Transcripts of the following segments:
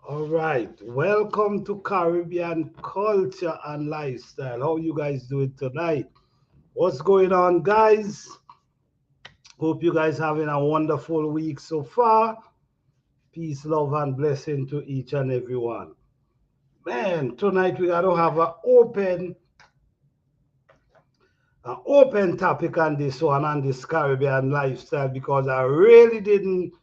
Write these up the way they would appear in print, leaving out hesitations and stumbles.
All right, welcome to Caribbean Culture and Lifestyle. How you guys doing tonight? What's going on, guys? Hope you guys having a wonderful week so far. Peace, love, and blessing to each and every one. Man, tonight we gotta have an open topic on this one on this Caribbean lifestyle because I really didn't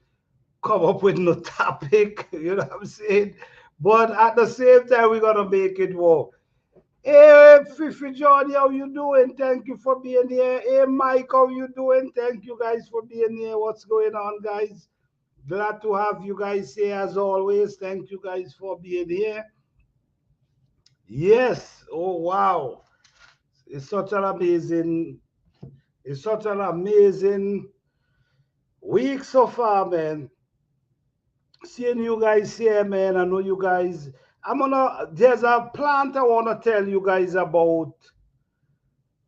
come up with no topic. You know what I'm saying? But at the same time, we're gonna make it work. Hey, Fifi Jordy, how you doing? Thank you for being here. Hey, Mike, how you doing? Thank you guys for being here. What's going on, guys? Glad to have you guys here as always. Thank you guys for being here. Yes. Oh, wow. It's such an amazing, it's such an amazing week so far, man. Seeing you guys here, man. I know you guys. There's a plant I wanna tell you guys about.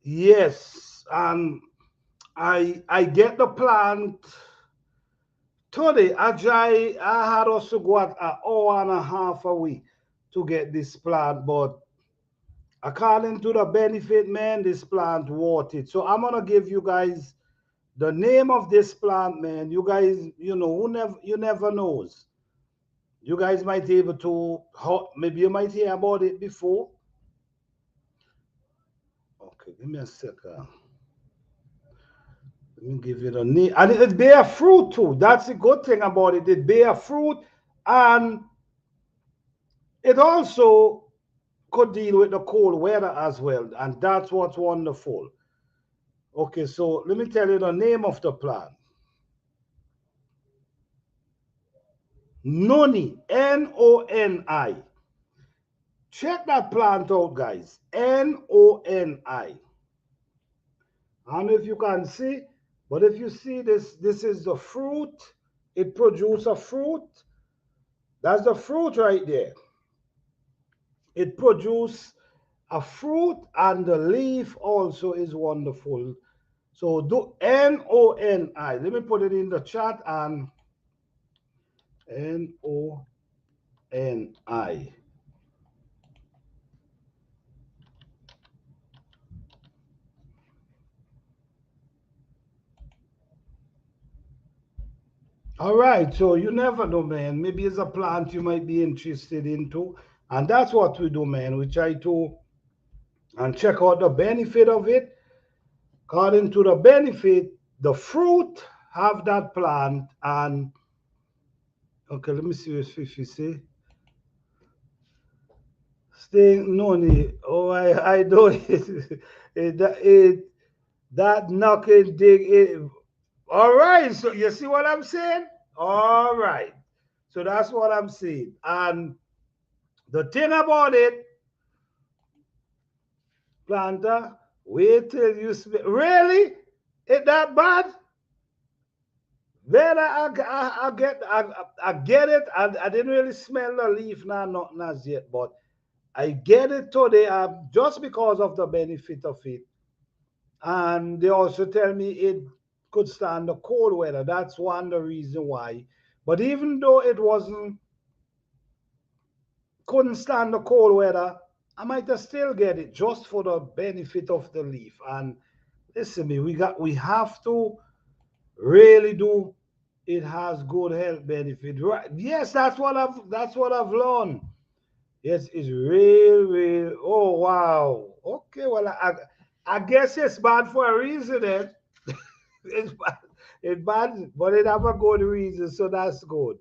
Yes, and I get the plant today. I had also got an hour and a half away to get this plant, but according to the benefit, man, this plant worth it. So I'm gonna give you guys the name of this plant, man. You guys, you never knows. You guys might be able to, maybe you might hear about it before. Okay, give me a second. Let me give you the name. And it bear fruit too. That's the good thing about it. It bear fruit and it also could deal with the cold weather as well. And that's what's wonderful. Okay, so let me tell you the name of the plant. Noni. Noni. Check that plant out, guys. Noni. I don't know if you can see, but if you see this, this is the fruit. It produces a fruit. That's the fruit right there. It produces a fruit and the leaf also is wonderful. So do Noni. Let me put it in the chat and Noni. All right, so you never know, man. Maybe it's a plant you might be interested into, and that's what we do, man. We try to and check out the benefit of it. According to the benefit, the fruit have that plant, and okay, let me see what Fifi say. Staying noni. Oh, I know it. It that knocking dig it. All right, so you see what I'm saying? All right, so that's what I'm saying. And the thing about it, planter, wait till you smell. Really? It that bad? Then I get it. I didn't really smell the leaf now, nothing as yet, but I get it today just because of the benefit of it. And they also tell me it could stand the cold weather. That's one the reason why. But even though it wasn't couldn't stand the cold weather, I might have still get it just for the benefit of the leaf. And listen, me, we have to really do. It has good health benefit. Right? Yes, that's what I've learned. Yes, it's real. Oh wow. Okay, well I guess it's bad for a reason. Then it's bad. It's bad, but it have a good reason, so that's good.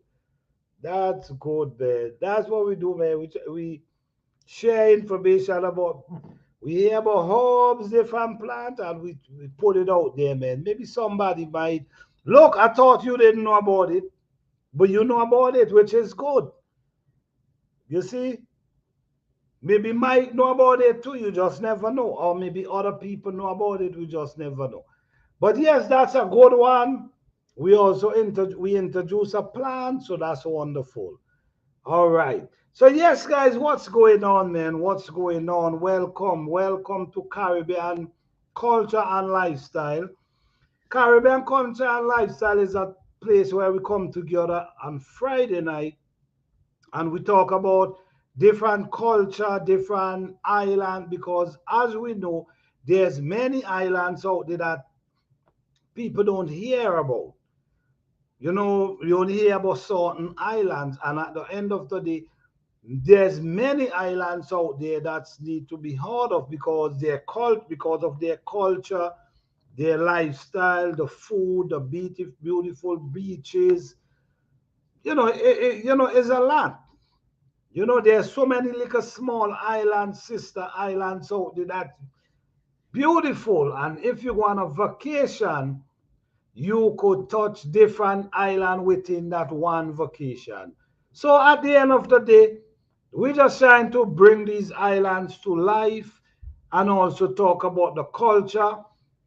That's good, man. That's what we do, man. We share information about. We hear about herbs, different plant, and we put it out there, man. Maybe somebody might look. I thought you didn't know about it, but you know about it, which is good. You see, maybe might know about it too. You just never know, or maybe other people know about it. We just never know. But yes, that's a good one. We also we introduce a plant, so that's wonderful. All right. So yes, guys, what's going on, man? What's going on? Welcome to Caribbean Culture and Lifestyle. Caribbean Culture and Lifestyle is a place where we come together on Friday night and we talk about different culture, different island, because as we know, there's many islands out there that people don't hear about. You know, you only hear about certain islands, and at the end of the day, there's many islands out there that need to be heard of because because of their culture, their lifestyle, the food, the beautiful beaches. It's a lot. There's so many little small islands, sister islands out there that beautiful. And if you go on a vacation, you could touch different island within that one vacation. So at the end of the day, we're just trying to bring these islands to life and also talk about the culture.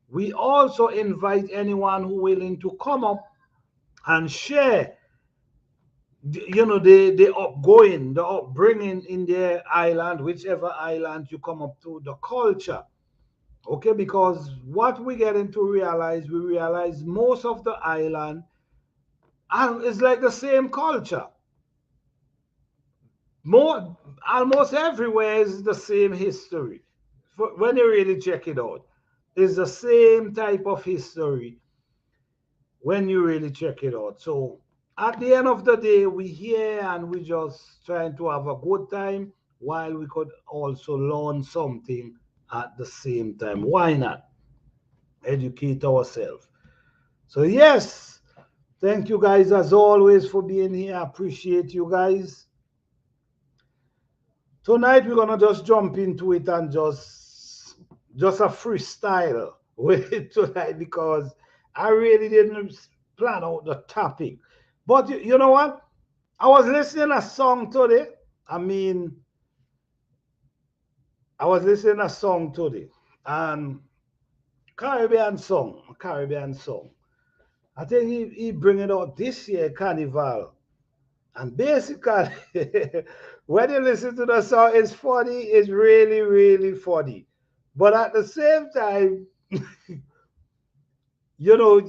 We also invite anyone who willing to come up and share the upbringing in their island, whichever island you come up to, the culture. Okay, because what we getting to realize, we realize most of the island and it's like the same culture. More almost everywhere is the same history. When you really check it out, it's the same type of history when you really check it out. So at the end of the day, we here and we just trying to have a good time while we could also learn something at the same time. Why not educate ourselves? So yes, thank you guys as always for being here. I appreciate you guys. Tonight we're gonna just jump into it and just a freestyle with it tonight because I really didn't plan out the topic. But you know what? I was listening a song today. I mean, I was listening a song today, and Caribbean song. I think he bring it out this year, Carnival. And basically, when you listen to the song, it's funny. It's really, really funny. But at the same time, you know,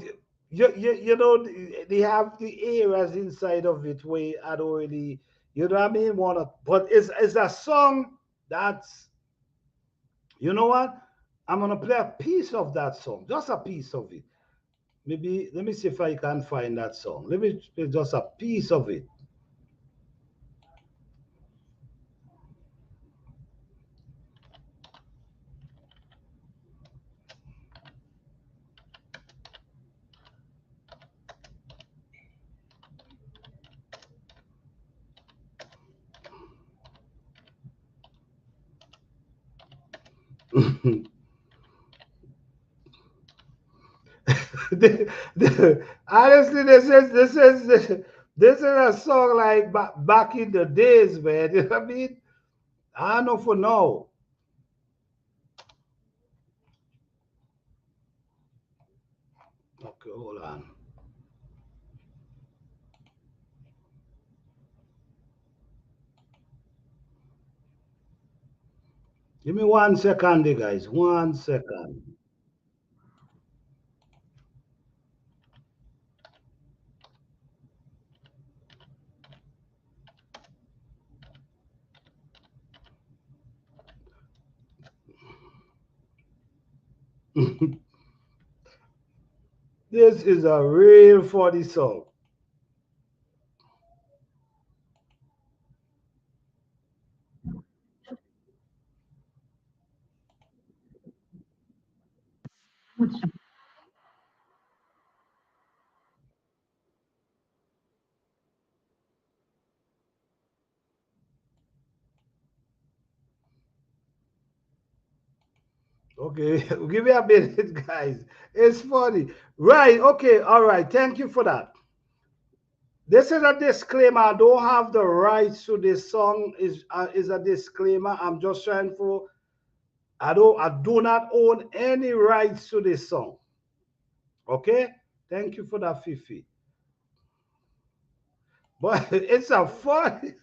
they have the areas inside of it where I don't really, you know what I mean? Wanna, but it's a song that's, you know what? I'm gonna play a piece of that song, just a piece of it. Maybe let me see if I can find that song. Let me play just a piece of it. Honestly, this is a song like back in the days, man. You know what I mean? I know for now. Okay, hold on. Give me 1 second, there, guys. 1 second. This is a real funny song. Okay, give me a minute, guys. It's funny. Right, okay, all right. Thank you for that. This is a disclaimer. I don't have the rights to this song. Is a disclaimer. I'm just trying for. I do not own any rights to this song. Okay? Thank you for that, Fifi. But it's a fun.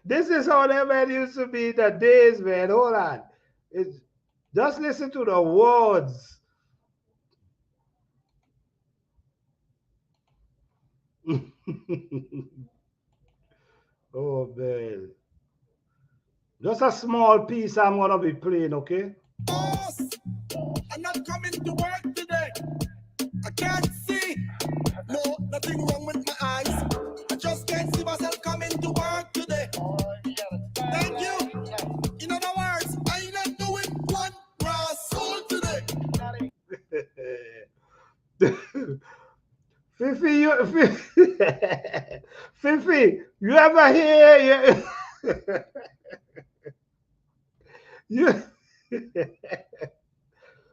This is how that man used to be in the days, man. Hold on. It's just listen to the words. Oh, man. Just a small piece I'm gonna be playing, okay? Boss, I'm not coming to work today. I can't see. No, nothing wrong with my eyes. I just can't see myself coming to work today. Thank you. In other words, I'm not doing one raw soul today. Fifi, Fifi, you ever hear you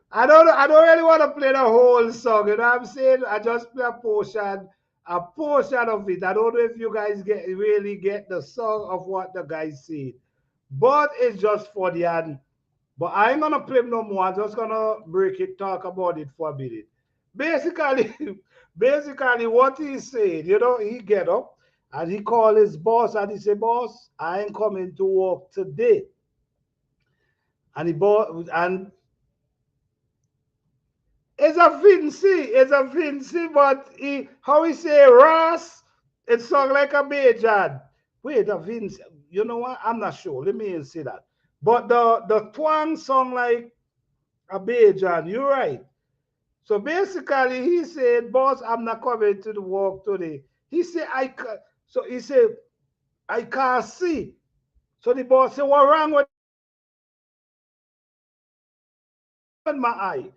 I don't really want to play the whole song, you know what I'm saying? I just play a portion of it. I don't know if you guys really get the song of what the guy said. But it's just for the end. But I ain't gonna play no more. I'm just gonna break it, talk about it for a minute. Basically, basically what he said, he get up and he called his boss and he said, "Boss, I ain't coming to work today." And he bought and it's a Vinci, but how he say Ross, it sound like a Bajan. Wait, a Vinci, you know what? I'm not sure. Let me see that. But the twang song like a Bajan, you're right. So basically, he said, "Boss, I'm not coming to the work today." He said, So he said, "I can't see." So the boss said, "What wrong with my eye?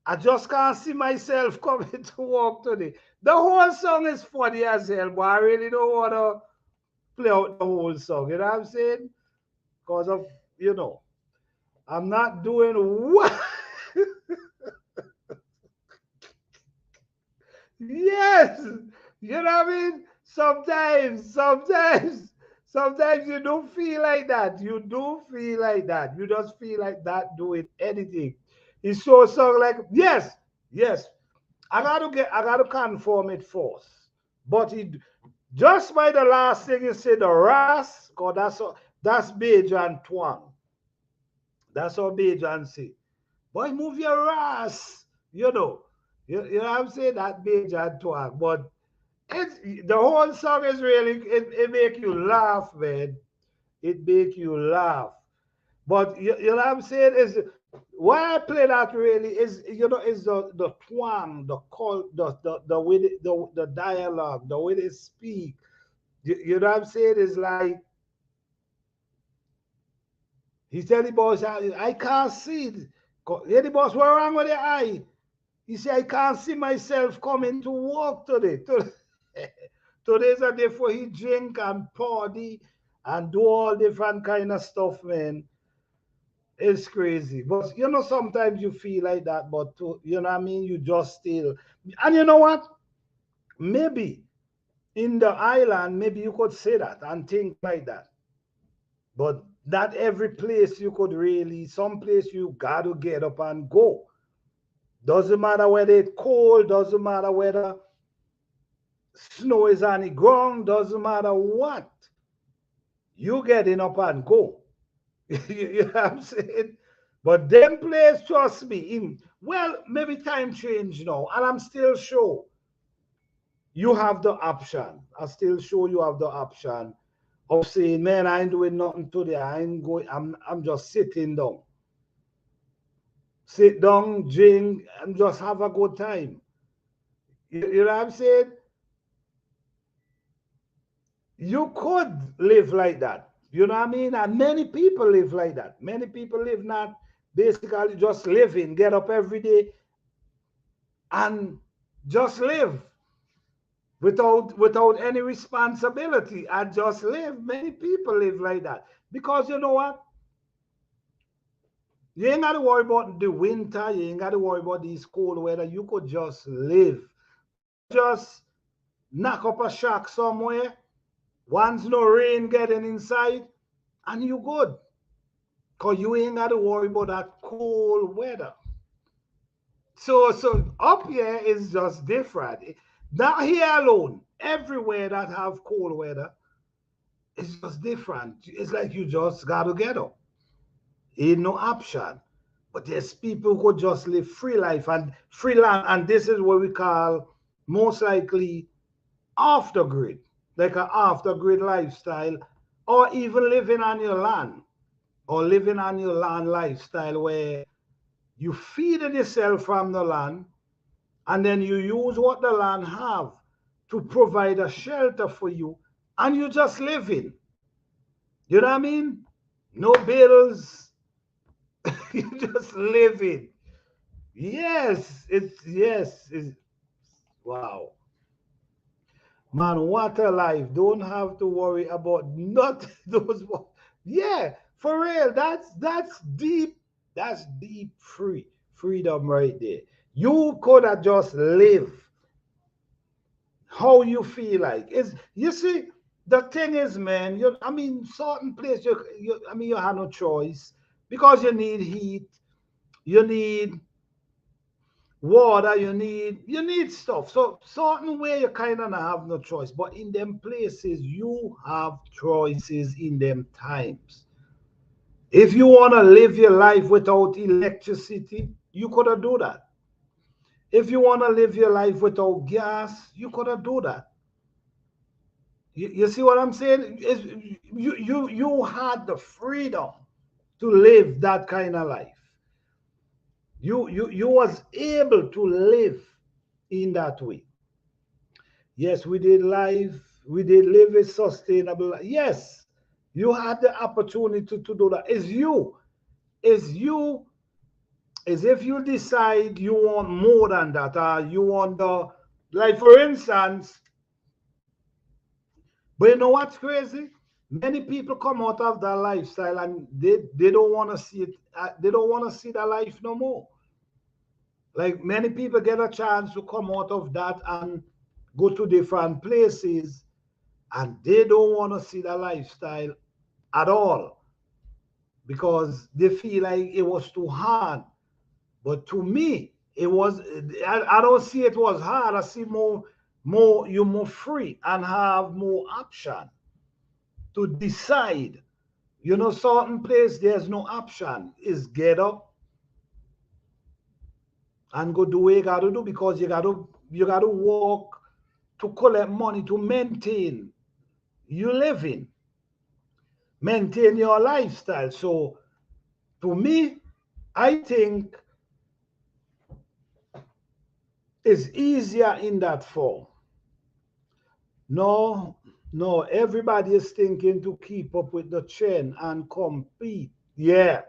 I just can't see myself coming to work today." The whole song is funny as hell, but I really don't want to play out the whole song. You know what I'm saying? Because of, you know, I'm not doing what. Yes, you know what I mean? Sometimes you don't feel like that. You do feel like that. You just feel like that doing anything. It's so like, yes. I gotta confirm it first. But just by the last thing you said, the ras, cause that's Bajan twang. That's how Bajan say. Boy, move your ass. You know what I'm saying? That Bajan twang. But the whole song is really it make you laugh, man. It make you laugh. But you know what I'm saying is why I play that really is is the twang, the call, the way the dialogue, the way they speak. You know what I'm saying is like he tell the boss, I can't see it. Yeah, the boss, what wrong with the eye? He said, I can't see myself coming to work today. Today's a day for he drink and party and do all different kind of stuff, man. It's crazy. But sometimes you feel like that, but you know what I mean? You just still. And you know what? Maybe in the island, maybe you could say that and think like that. But not every place you could really, some place you got to get up and go. Doesn't matter whether it's cold, doesn't matter whether snow is on the ground, doesn't matter what. You getting up and go. You know what I'm saying? But them players, trust me, well, maybe time change now, and I'm still sure you have the option. I still sure you have the option of saying, man, I ain't doing nothing today. I ain't going, I'm just sitting down. Sit down, drink, and just have a good time. You know what I'm saying? You could live like that. You know what I mean? And many people live like that. Many people live not basically just living, get up every day and just live without any responsibility and just live. Many people live like that. Because you know what? You ain't gotta worry about the winter, you ain't gotta worry about this cold weather. You could just live. Just knock up a shack somewhere. Once no rain getting inside, and you good. Cause you ain't got to worry about that cold weather. So up here is just different. Not here alone. Everywhere that have cold weather, it's just different. It's like you just gotta get up. Ain't no option. But there's people who just live free life and free land, and this is what we call most likely off the grid. like an after-grid lifestyle, or even living on your land, or living on your land lifestyle where you feed it yourself from the land, and then you use what the land have to provide a shelter for you, and you just living. You know what I mean? No bills, you just living. It's wow. Man, what a life. Don't have to worry about not those. Yeah, for real. That's deep. That's deep freedom right there. You could have just live how you feel like. Is you see the thing is, man. You I mean, certain place you I mean you have no choice because you need heat. You need water, you need stuff. So certain way you kind of have no choice. But in them places, you have choices in them times. If you want to live your life without electricity, you could have do that. If you want to live your life without gas, you could have do that. You see what I'm saying? You had the freedom to live that kind of life. You was able to live in that way. Yes, we did live a sustainable life. Yes, you had the opportunity to do that. Is you, is if you decide you want more than that, or you want the, like for instance, but you know what's crazy? Many people come out of that lifestyle and they don't want to see it, they don't want to see that life no more. Like many people get a chance to come out of that and go to different places and they don't want to see the lifestyle at all because they feel like it was too hard. But to me, it was. I don't see it was hard. I see you're more free and have more option to decide. You know, certain place there's no option. Is get up and go do what you gotta do because you gotta work to collect money to maintain you living, maintain your lifestyle. So to me, I think it's easier in that form. No, no, everybody is thinking to keep up with the trend and compete. Yeah,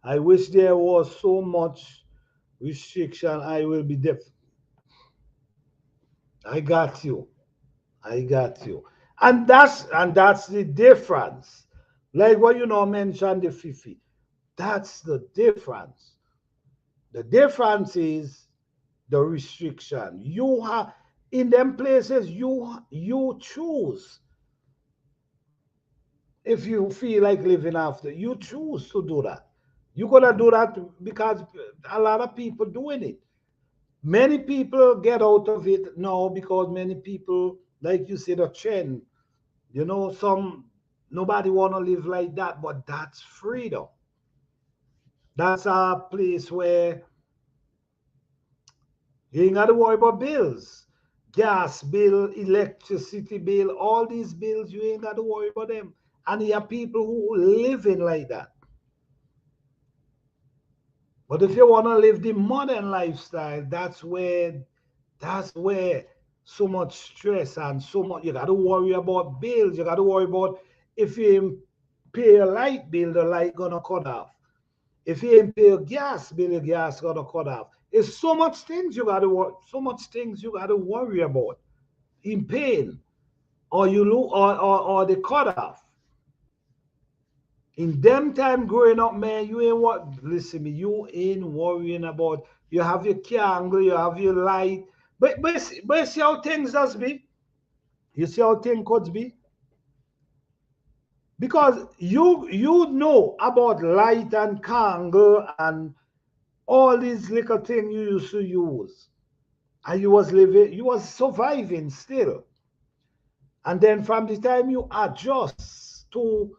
I wish there was so much restriction. I will be def. I got you. I got you. And that's the difference. Like what you know mentioned the Fifi. That's the difference. The difference is the restriction. You have in them places you choose if you feel like living after. You choose to do that. You gotta do that because a lot of people doing it. Many people get out of it now because many people, like you said, a trend. You know, some nobody wanna live like that, but that's freedom. That's a place where you ain't got to worry about bills. Gas bill, electricity bill, all these bills, you ain't got to worry about them. And you have people who living like that. But if you want to live the modern lifestyle, that's where so much stress and so much you got to worry about bills. You got to worry about if you pay a light bill, the light gonna cut off. If you ain't pay a gas bill, the gas gonna cut off. It's so much things you gotta so much things you gotta worry about in pain, or you lose, or the cut off. In them time growing up, man, you ain't what listen me, you ain't worrying about you have your candle, you have your light. But see how things does be? You see how things could be? Because you know about light and candle and all these little things you used to use. And you was living, you was surviving still. And then from the time you adjust to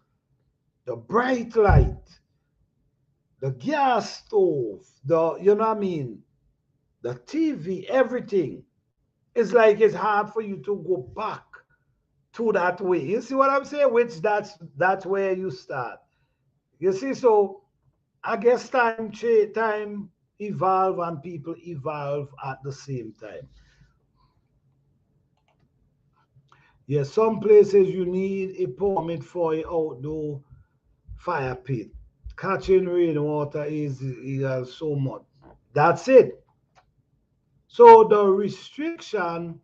the bright light, the gas stove, the you know what I mean, the TV, everything, it's like it's hard for you to go back to that way. You see what I'm saying? Which that's where you start. You see, so I guess time evolve and people evolve at the same time. Yes, some places you need a permit for an outdoor fire pit. Catching rainwater is so much. That's it. So the restriction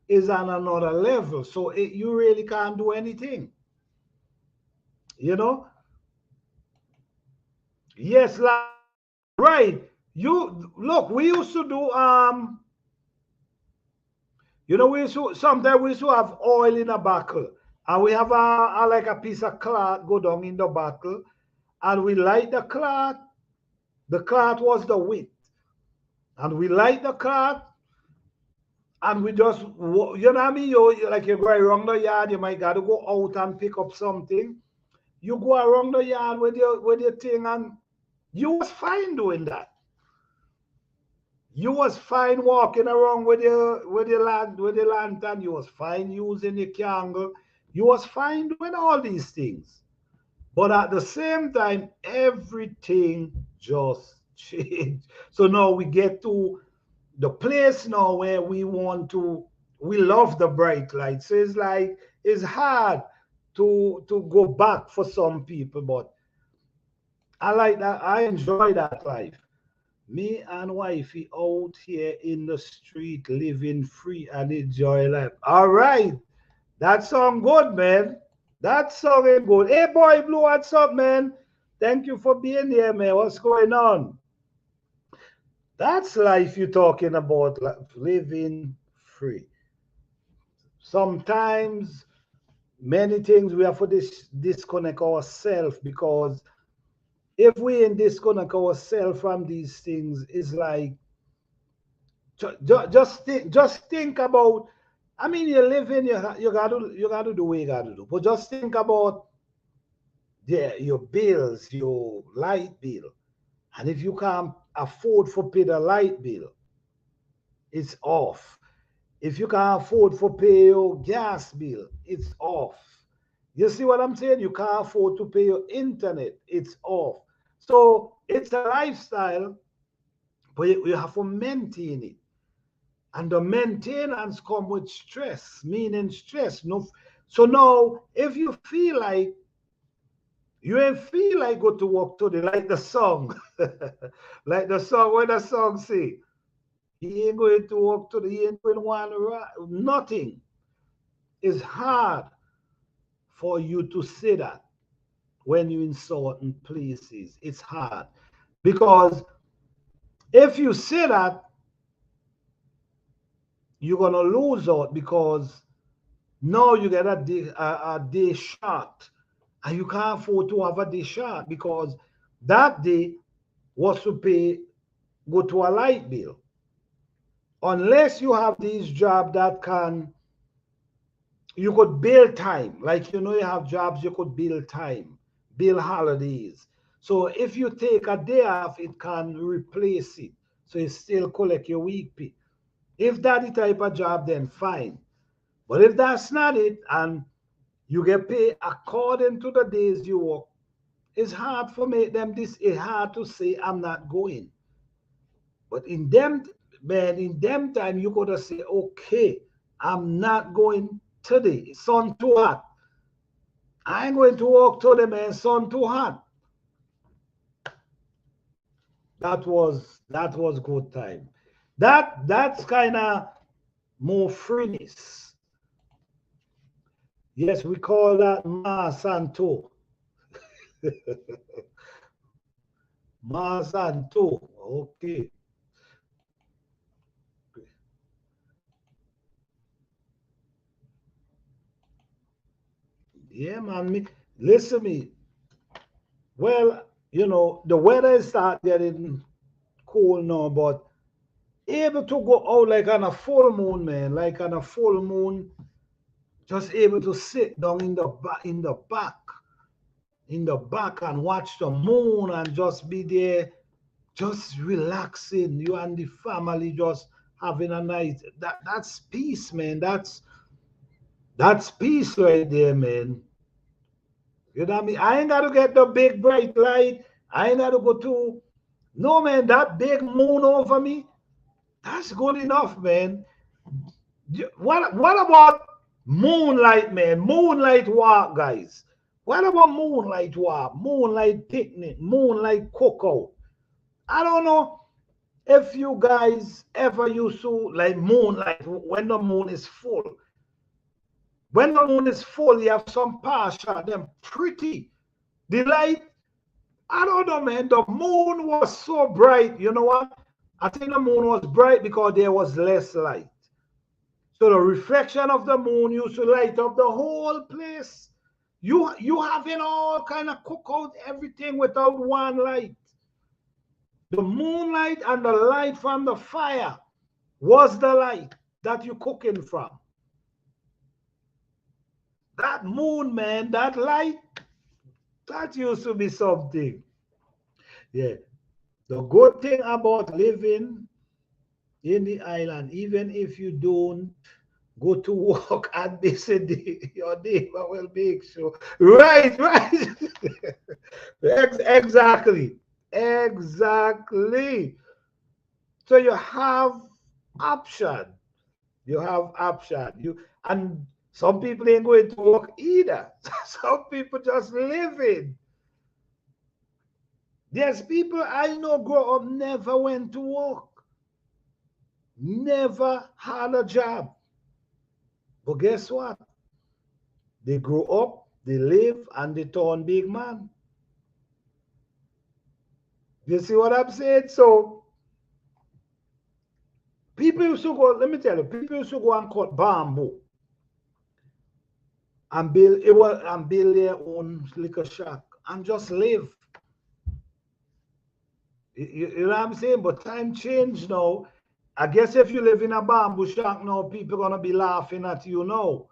is on another level. So you really can't do anything. You know? Yes, like, right. You look, we used to do we used to sometimes we used to have oil in a bottle. And we have a like a piece of cloth go down in the bottle and we light the cloth. The cloth was the wick. And we light the cloth and we just, you know what I mean? Like you're going around the yard, you might got to go out and pick up something. You go around the yard with your thing and you was fine doing that. You was fine walking around with your lantern. You was fine using your candle. You was fine doing all these things. But at the same time, everything just changed. So now we get to the place now where we love the bright light. So it's like it's hard to go back for some people, but I like that. I enjoy that life. Me and wifey out here in the street living free and enjoy life. All right. That song good, man. That song ain't good. Hey boy Blue, what's up, man? Thank you for being here, man. What's going on? That's life you're talking about, like living free. Sometimes many things we have to disconnect ourselves because if we ain't disconnect ourselves from these things, it's like just think about. I mean, you're living, you gotta do what you gotta do. But just think about your bills, your light bill, and if you can't afford to pay the light bill, it's off. If you can't afford to pay your gas bill, it's off. You see what I'm saying? You can't afford to pay your internet, it's off. So it's a lifestyle, but you have to maintain it. And the maintenance come with stress, meaning stress. No, so now if you feel like you ain't feel like go to work today, like the song, like the song when the song say, he ain't going to work today, he ain't going to want nothing. It's hard for you to say that when you're in certain places. It's hard because if you say that, you're gonna lose out because now you get a day shot, and you can't afford to have a day shot because that day was to pay go to a light bill. Unless you have these jobs that can you could bill time, like you have jobs you could bill time, bill holidays. So if you take a day off, it can replace it. So you still collect your week pay. If that's the type of job, then fine. But if that's not it, and you get paid according to the days you work, it's hard for me them this. It's hard to say I'm not going. But in them, man, in them time, you gotta say, okay, I'm not going today. Sun too hot. I ain't going to work today, man. Sun too hot. That was good time. That's kind of more freeness. Yes, we call that Ma Santo. Ma Santo. Okay. Yeah, man. Listen me. Well, the weather is start getting cool now, but able to go out like on a full moon, man, like on a full moon, just able to sit down in the back and watch the moon and just be there, just relaxing. You and the family just having a night. That's peace, man. That's peace right there, man. You know what I mean? I ain't got to get the big bright light. I ain't got to go to. No, man, that big moon over me, that's good enough, man. What about moonlight, man? Moonlight walk, guys. What about moonlight walk? Moonlight picnic, moonlight cookout. I don't know if you guys ever used to like moonlight when the moon is full. When the moon is full, you have some partial, them pretty. The light, I don't know, man. The moon was so bright. You know what? I think the moon was bright because there was less light. So the reflection of the moon used to light up the whole place. You having all kind of cookout, everything without one light. The moonlight and the light from the fire was the light that you cooking from. That moon, man, that light, that used to be something. Yeah. The good thing about living in the island, even if you don't go to work and visit your neighbor will make sure. Right, right. Exactly. Exactly. So you have option. You have option. You and some people ain't going to work either. Some people just living. There's people I know grow up never went to work, never had a job. But guess what? They grow up, they live, and they turn big man. You see what I'm saying? So people used to go, let me tell you, people used to go and cut bamboo and build their own liquor shack and just live. You know what I'm saying? But time changed now. I guess if you live in a bamboo shack now, people gonna be laughing at you now.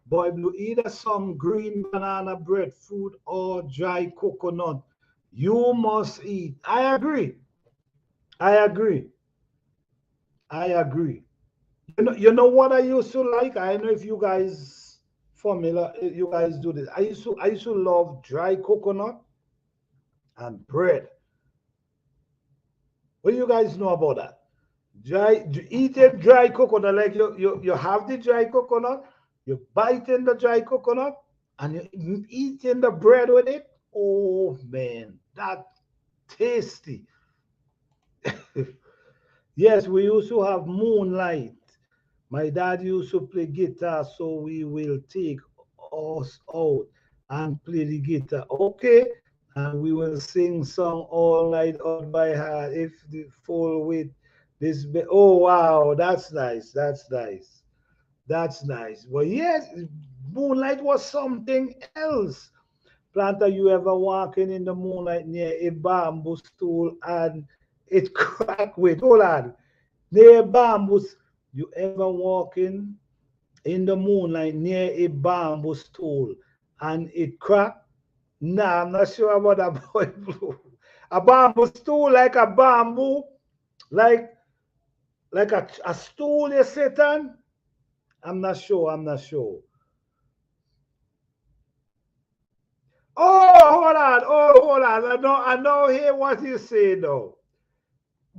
But if you eat some green banana breadfruit or dry coconut, you must eat. I agree. I agree. I agree. You know what I used to like? I don't know if you guys formula you guys do this. I used to love dry coconut and bread. What do you guys know about that? Eating dry coconut, like you have the dry coconut, you bite in the dry coconut, and you eating the bread with it. Oh man, that tasty. Yes, we used to have moonlight. My dad used to play guitar, so we will take us out and play the guitar. Okay, and we will sing song all night out by heart. If the full with this, oh wow, that's nice. That's nice. That's nice. But yes, moonlight was something else. Planter, you ever walking in the moonlight near a bamboo stool and it crack with, hold on, near bamboos, you ever walking in the moonlight near a bamboo stool and it crack? Nah, I'm not sure about that boy blue. A bamboo stool like a bamboo, like a stool you sit on? I'm not sure. I'm not sure. Oh, hold on. Oh, hold on. I know hear what you say though.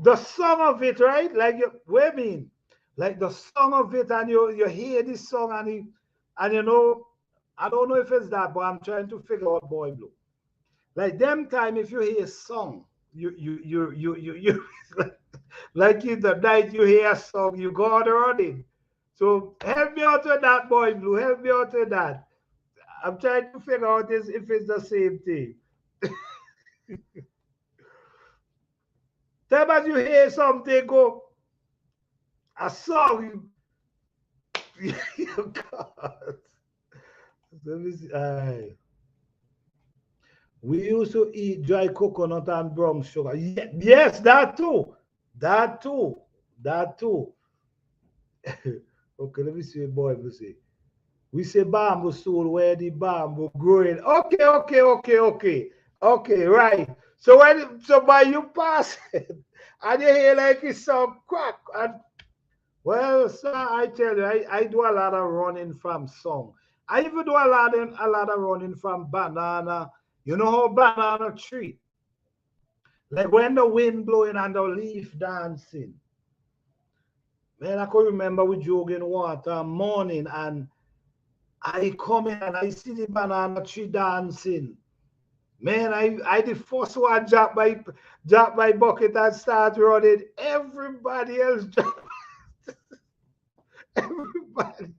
The song of it, right? Like you wait a minute. Like the song of it, and you hear this song and you know, I don't know if it's that, but I'm trying to figure out boy blue. Like them time if you hear a song, you like in the night you hear a song, you go on running. So help me out with that boy blue. Help me out with that. I'm trying to figure out this if it's the same thing. Tell us you hear something go a song. You God. Let me see. Aye. We used to eat dry coconut and brown sugar. Yes, that too. That too. That too. Okay, let me see, boy. Let me see. We say bamboo stool where the bamboo growing. Okay, okay, okay, okay. Okay, right. So when so by you pass it and you hear like it's some crack and Well, sir, I tell you, I do a lot of running from song. I even do a lot of running from banana. You know how banana tree? Like when the wind blowing and the leaf dancing. Man, I could remember we jogging water morning and I come in and I see the banana tree dancing. Man, I the first one drop my bucket and start running. Everybody else drop everybody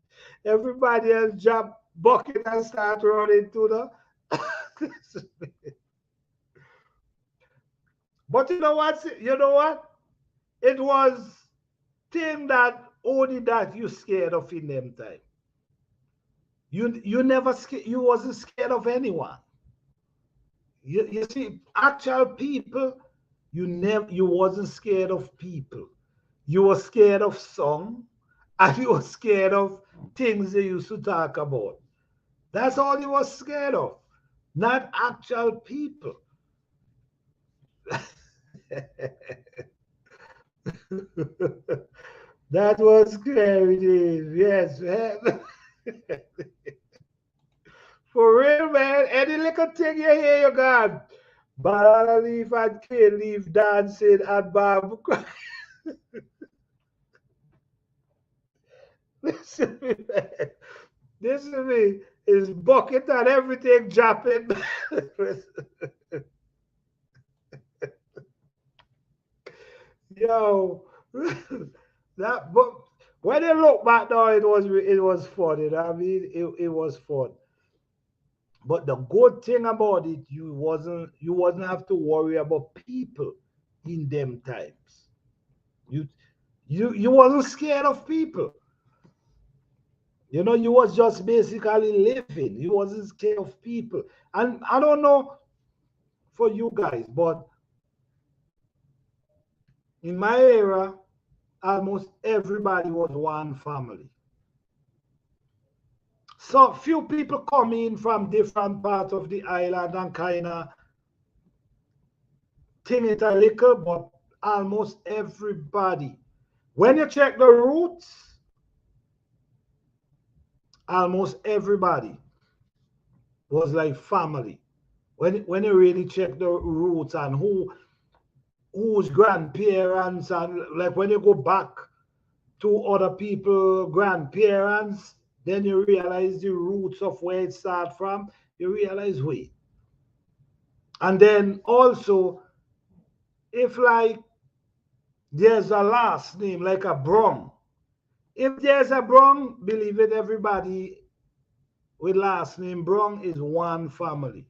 everybody else drop bucket and start running to the but you know what? You know what? It was thing that only that you scared of in them time. You never scared, you wasn't scared of anyone. You see, actual people, you wasn't scared of people. You were scared of song and you were scared of things they used to talk about. That's all you was scared of, not actual people. That was scary, Dave. Yes, man. For real, man. Any little thing you hear, you got banana leaf and cane leaf dancing and bamboo. Listen to me, man. Listen to me. His bucket and everything dropping. Yo, that but when you look back now, it was fun. You know what I mean? It was fun. But the good thing about it, you wasn't have to worry about people in them times. You you wasn't scared of people. You was just basically living. You wasn't scared of people. And I don't know for you guys, but in my era, almost everybody was one family. So few people come in from different parts of the island and kind of thing it a little, but almost everybody. When you check the roots, almost everybody was like family. When you really check the roots and whose grandparents and like when you go back to other people grandparents, then you realize the roots of where it started from. You realize wait. And then also if like there's a last name like a Brong. If there's a Brong, believe it, everybody with last name Brong is one family.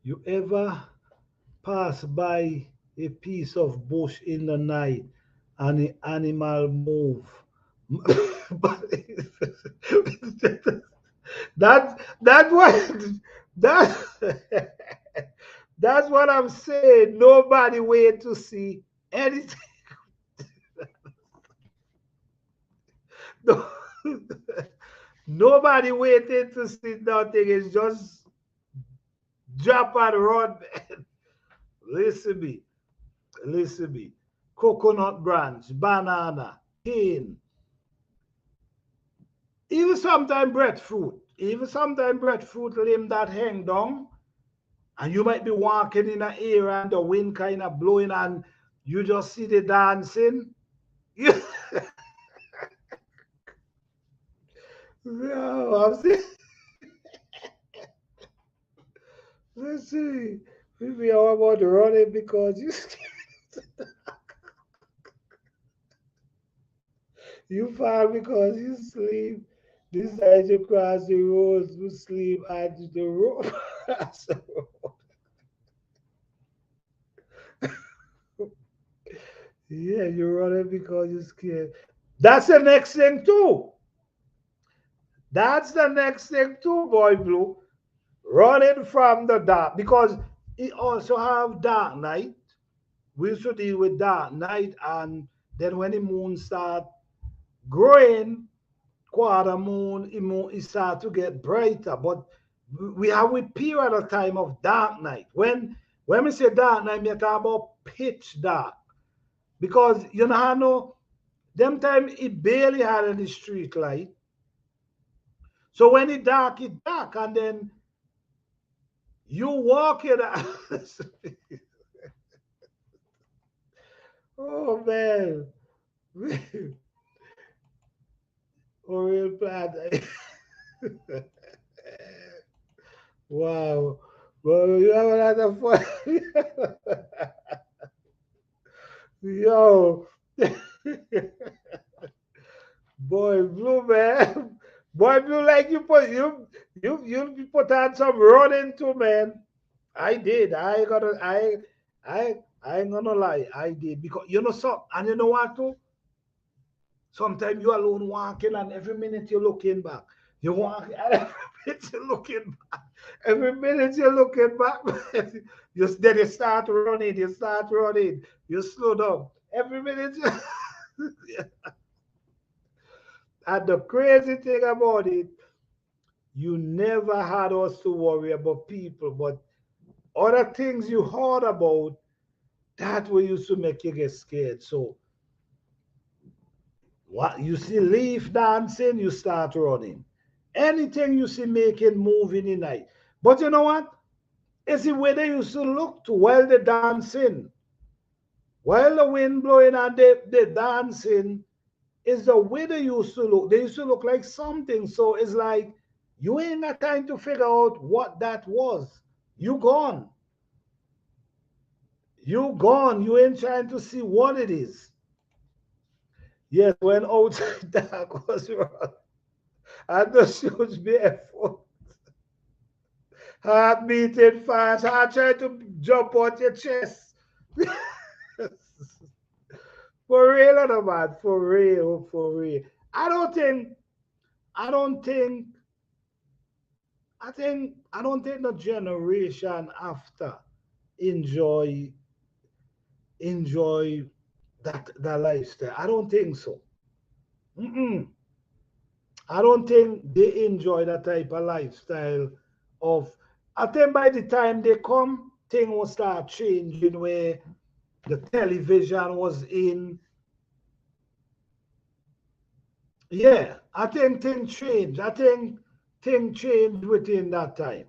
You ever pass by a piece of bush in the night and the animal move? But that what that that's what I'm saying. Nobody wait to see anything. No, nobody waiting to see nothing. It's just drop and run. Listen me, listen me. Coconut branch, banana, cane, even sometimes breadfruit limb that hang down, and you might be walking in an area and the wind kind of blowing and you just see the dancing. You, no, I'm saying, let's see. Maybe I about to run it because you fall because you sleep. Decide to cross the road to sleep at the road. So, yeah, you're running because you're scared. That's the next thing too. That's the next thing too, boy blue. Running from the dark because it also have dark night. We used to deal with dark night, and then when the moon start growing, quarter moon, it start to get brighter. But we have a period of time of dark night. When we say dark, now me talk about pitch dark. Because you know how no them time it barely had any street light. So when it dark, and then you walk in. Oh man. Oriel plant. Wow. Well, you have a lot of fun. Yo. Boy, blue man. Boy, blue like you put on some running too, man. I did. I ain't gonna lie. I did because you know so and you know what too? Sometimes you alone walking and every minute you're looking back. You walk and every minute you're looking back. Every minute you're looking back. Then you start running, you slow down. Every minute you and the crazy thing about it, you never had us to worry about people, but other things you heard about, that way used to make you get scared. So what you see leaf dancing, you start running. Anything you see making move in the night. But you know what? It's the way they used to look to while they dancing. While the wind blowing and they dancing, is the way they used to look. They used to look like something. So it's like you ain't got time to figure out what that was. You gone. You gone. You ain't trying to see what it is. Yes, when outside dark was wrong. And the shoes barefoot. Heart beating fast. Heart trying to jump out your chest. For real, no man. For real, for real. I don't think, I don't think, I don't think the generation after enjoy enjoy that lifestyle. I don't think so. Mm-mm. I don't think they enjoy that type of lifestyle of I think by the time they come, things will start changing where the television was in. Yeah, I think things change. I think things change within that time.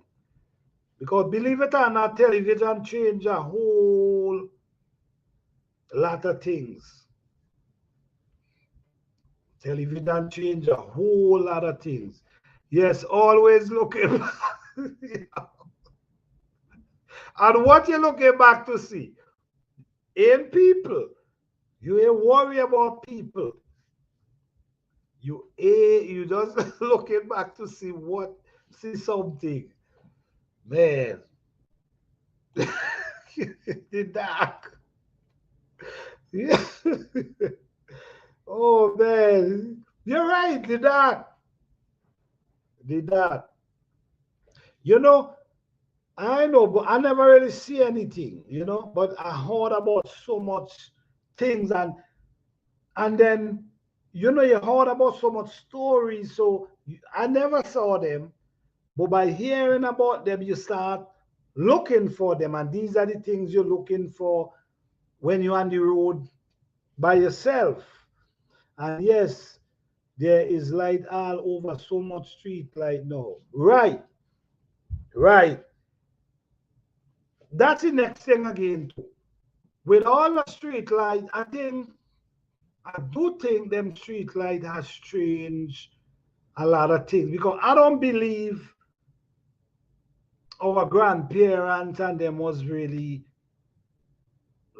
Because believe it or not, television changed a whole lot of things. Television changed a whole lot of things. Yes, always looking and what you're looking back to see in people. You ain't worry about people. You just looking back to see something. Man. The dark. Yeah. Oh man. You're right, the dark. The dark. You know, I know, but I never really see anything, but I heard about so much things and then you heard about so much stories, so I never saw them, but by hearing about them, you start looking for them, and these are the things you're looking for when you're on the road by yourself. And yes, there is light all over, so much street light now. Right, right. That's the next thing again too. With all the street light, I do think them street light has changed a lot of things because I don't believe our grandparents and them was really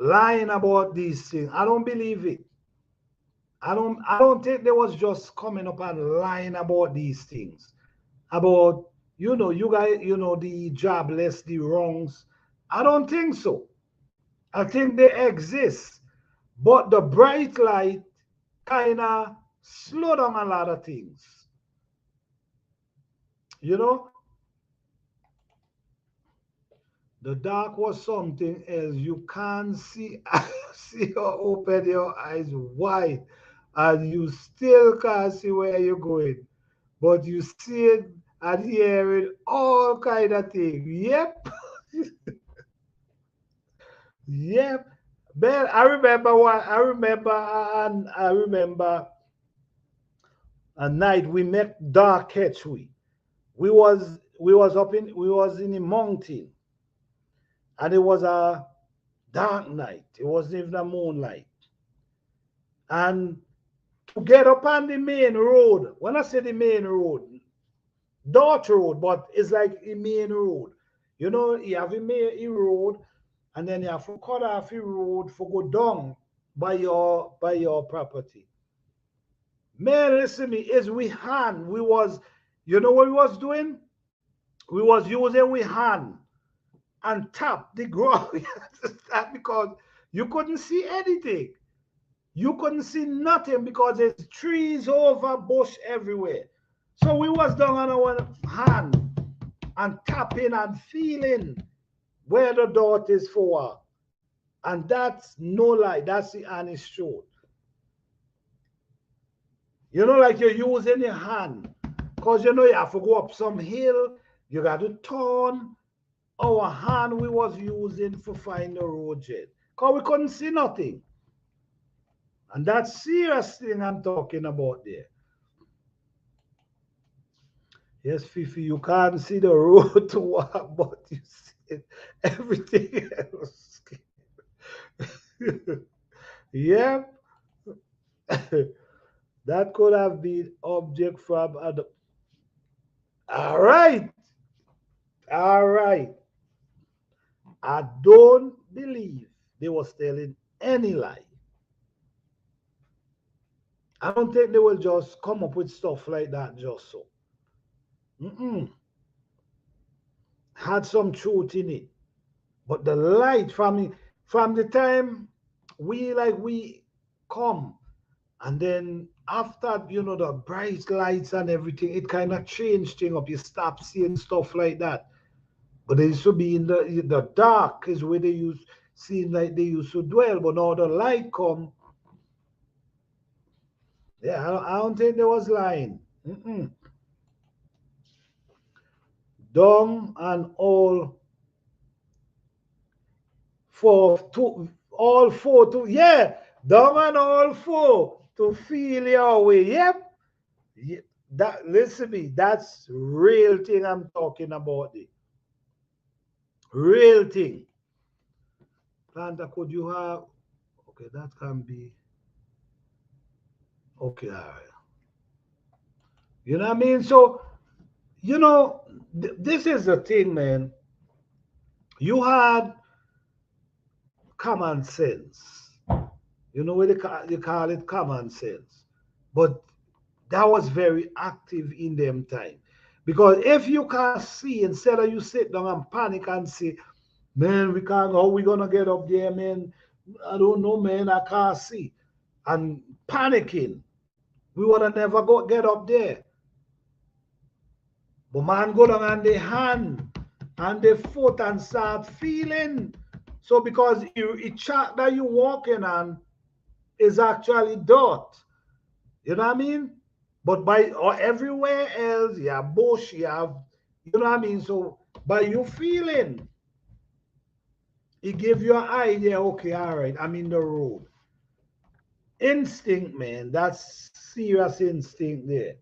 lying about these things. I don't believe it. I don't think they was just coming up and lying about these things. About, you guys, the jobless, the wrongs. I don't think so. I think they exist. But the bright light kind of slow down a lot of things. You know, the dark was something else. You can't see, see you open your eyes wide, and you still can't see where you're going. But you see it and hear it, all kind of things. Yep. Yeah, man, I remember what I remember, and I remember a night we met Dark Ketchwe. We was in the mountain, and it was a dark night. It wasn't even a moonlight. And to get up on the main road, when I say the main road, Dart Road, but it's like the main road. You know, you have a road, and then you have to cut off the road for go down by your property. Man, listen me, is we hand. You know what we was doing? We was using we hand and tap the ground. Because you couldn't see anything. You couldn't see nothing because there's trees over bush everywhere. So we was down on our hand and tapping and feeling where the dot is for. And that's no lie. That's the honest truth. You know, like you're using your hand. Because you know you have to go up some hill. You got to turn. Our hand we was using for find the road jet. Because we couldn't see nothing. And that's serious thing I'm talking about there. Yes, Fifi, you can't see the road to walk, but you see everything else. Yeah, that could have been object from other. All right, all right. I don't believe they was telling any lie. I don't think they will just come up with stuff like that just so. Mm-mm. Had some truth in it. But the light from the time we come, and then after the bright lights and everything, it kind of changed thing up. You stop seeing stuff like that. But they used to be in the dark is where they used seem like they used to dwell. But now the light come, yeah, I don't think they was lying. Mm-mm. Dumb and all four to yeah, dumb and all four to feel your way. Yep. That listen me, that's real thing I'm talking about. The real thing. Planta, could you have okay, that can be okay, all right. You know what I mean? So, this is the thing, man. You had common sense. You know what they call it common sense. But that was very active in them time. Because if you can't see, instead of you sit down and panic and say, man, we can't, how we gonna get up there, man? I don't know, man, I can't see. And panicking, we would have never get up there. But man go down on the hand and the foot and start feeling. So because it track that you walking on is actually dirt. You know what I mean? But by or everywhere else, you have bush, you have, you know what I mean? So by you feeling, it give you an idea, okay, all right, I'm in the road. Instinct, man, that's serious instinct there.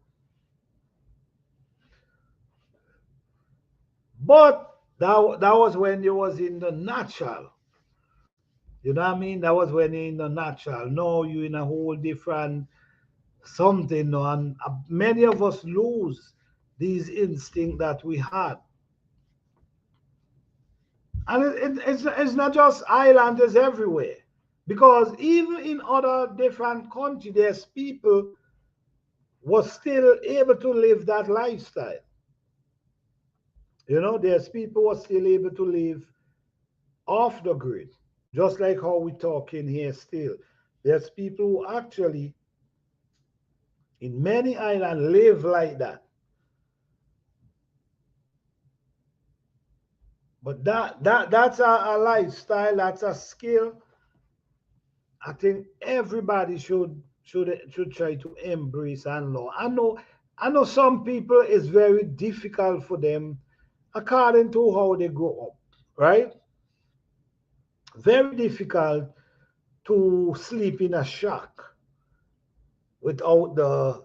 But that was when you was in the natural. You know what I mean? That was when you're in the natural. Now you in a whole different something, no, and many of us lose these instincts that we had. And it's not just islanders everywhere. Because even in other different countries, there's people was still able to live that lifestyle. There's people who are still able to live off the grid. Just like how we talk in here still. There's people who actually in many islands live like that. But that's a lifestyle, that's a skill. I think everybody should try to embrace and know. I know some people it's very difficult for them according to how they grow up, right? very difficult to sleep in a shack without the,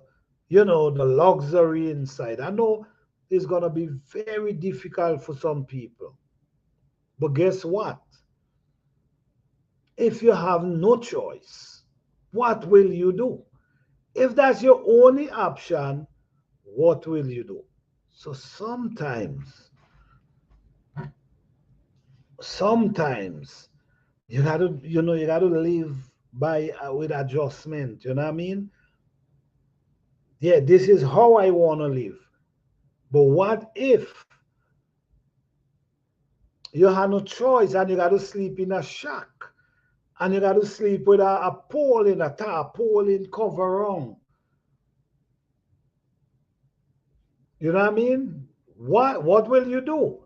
you know, the luxury inside. I know it's gonna be very difficult for some people. But guess what? If you have no choice, what will you do? If that's your only option, what will you do? So sometimes you gotta, you know, you gotta live by with adjustment. You know what I mean? Yeah, this is how I wanna live. But what if you have no choice and you gotta sleep in a shack and you gotta sleep with a pole in a tarpaulin cover on? You know what I mean? What will you do?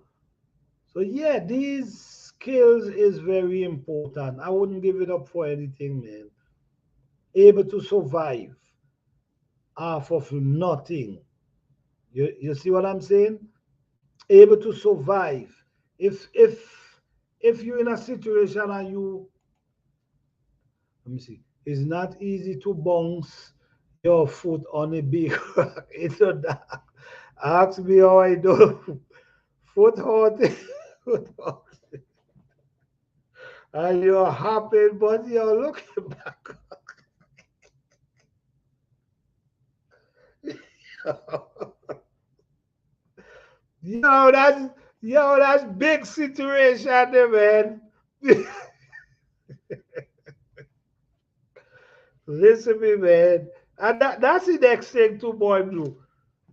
So yeah, these skills is very important. I wouldn't give it up for anything, man. Able to survive off of nothing. You see what I'm saying? Able to survive. If you're in a situation and you, let me see, it's not easy to bounce your foot on a big rock. It's not that. Ask me how I do. Foot hurt. Foot hurt. And you're happy, but you're looking back. That's big situation there, man. Listen to me, man. And that's the next thing too, boy blue.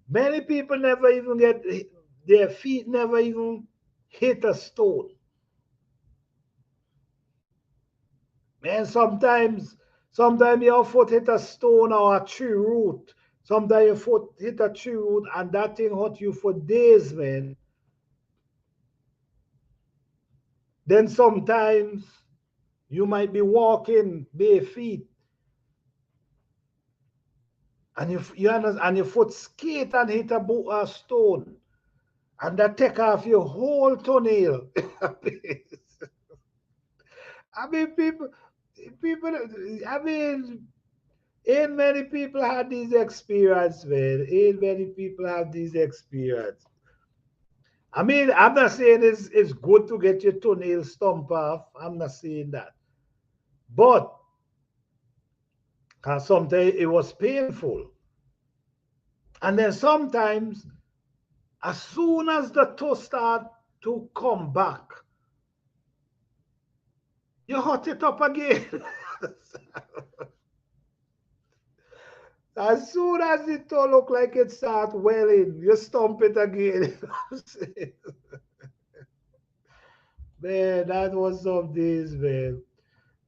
Many people never even get their feet never even hit a stone. Man, sometimes your foot hit a stone or a tree root. Sometimes your foot hit a tree root and that thing hurt you for days, man. Then sometimes you might be walking bare feet and and your foot skate and hit a stone and that take off your whole toenail. I mean, people, I mean, ain't many people had these experience, man. Ain't many people have these experience. I mean, I'm not saying it's good to get your toenail stomp off. I'm not saying that. But sometimes it was painful. And then sometimes, as soon as the toe start to come back, you hot it up again. As soon as the toe look like it start welling, you stomp it again. Man, that was some days, man.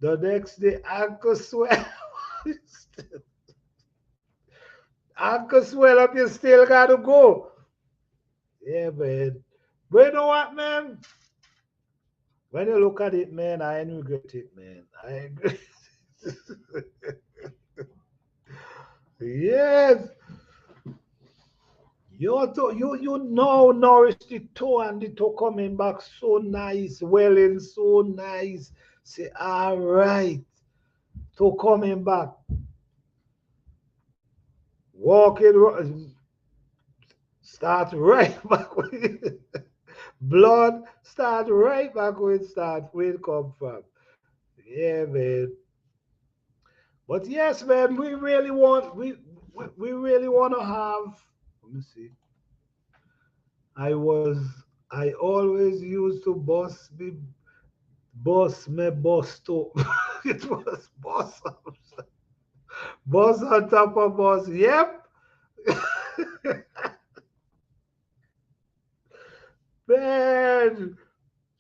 The next day, ankle swell. Ankle swell up, you still gotta go. Yeah, man. But you know what, man? When you look at it, man, I ain't regret it, man. I ain't yes. You know nourish the toe and the toe coming back so nice, welling so nice. Say, all right, toe coming back. Walking, start right back with blood, start right back where it start, where it come from. Yeah, man. But yes, man, we really want to have. Let me see. I was I always used to boss me boss too. It was boss on top of boss. Yep. Man,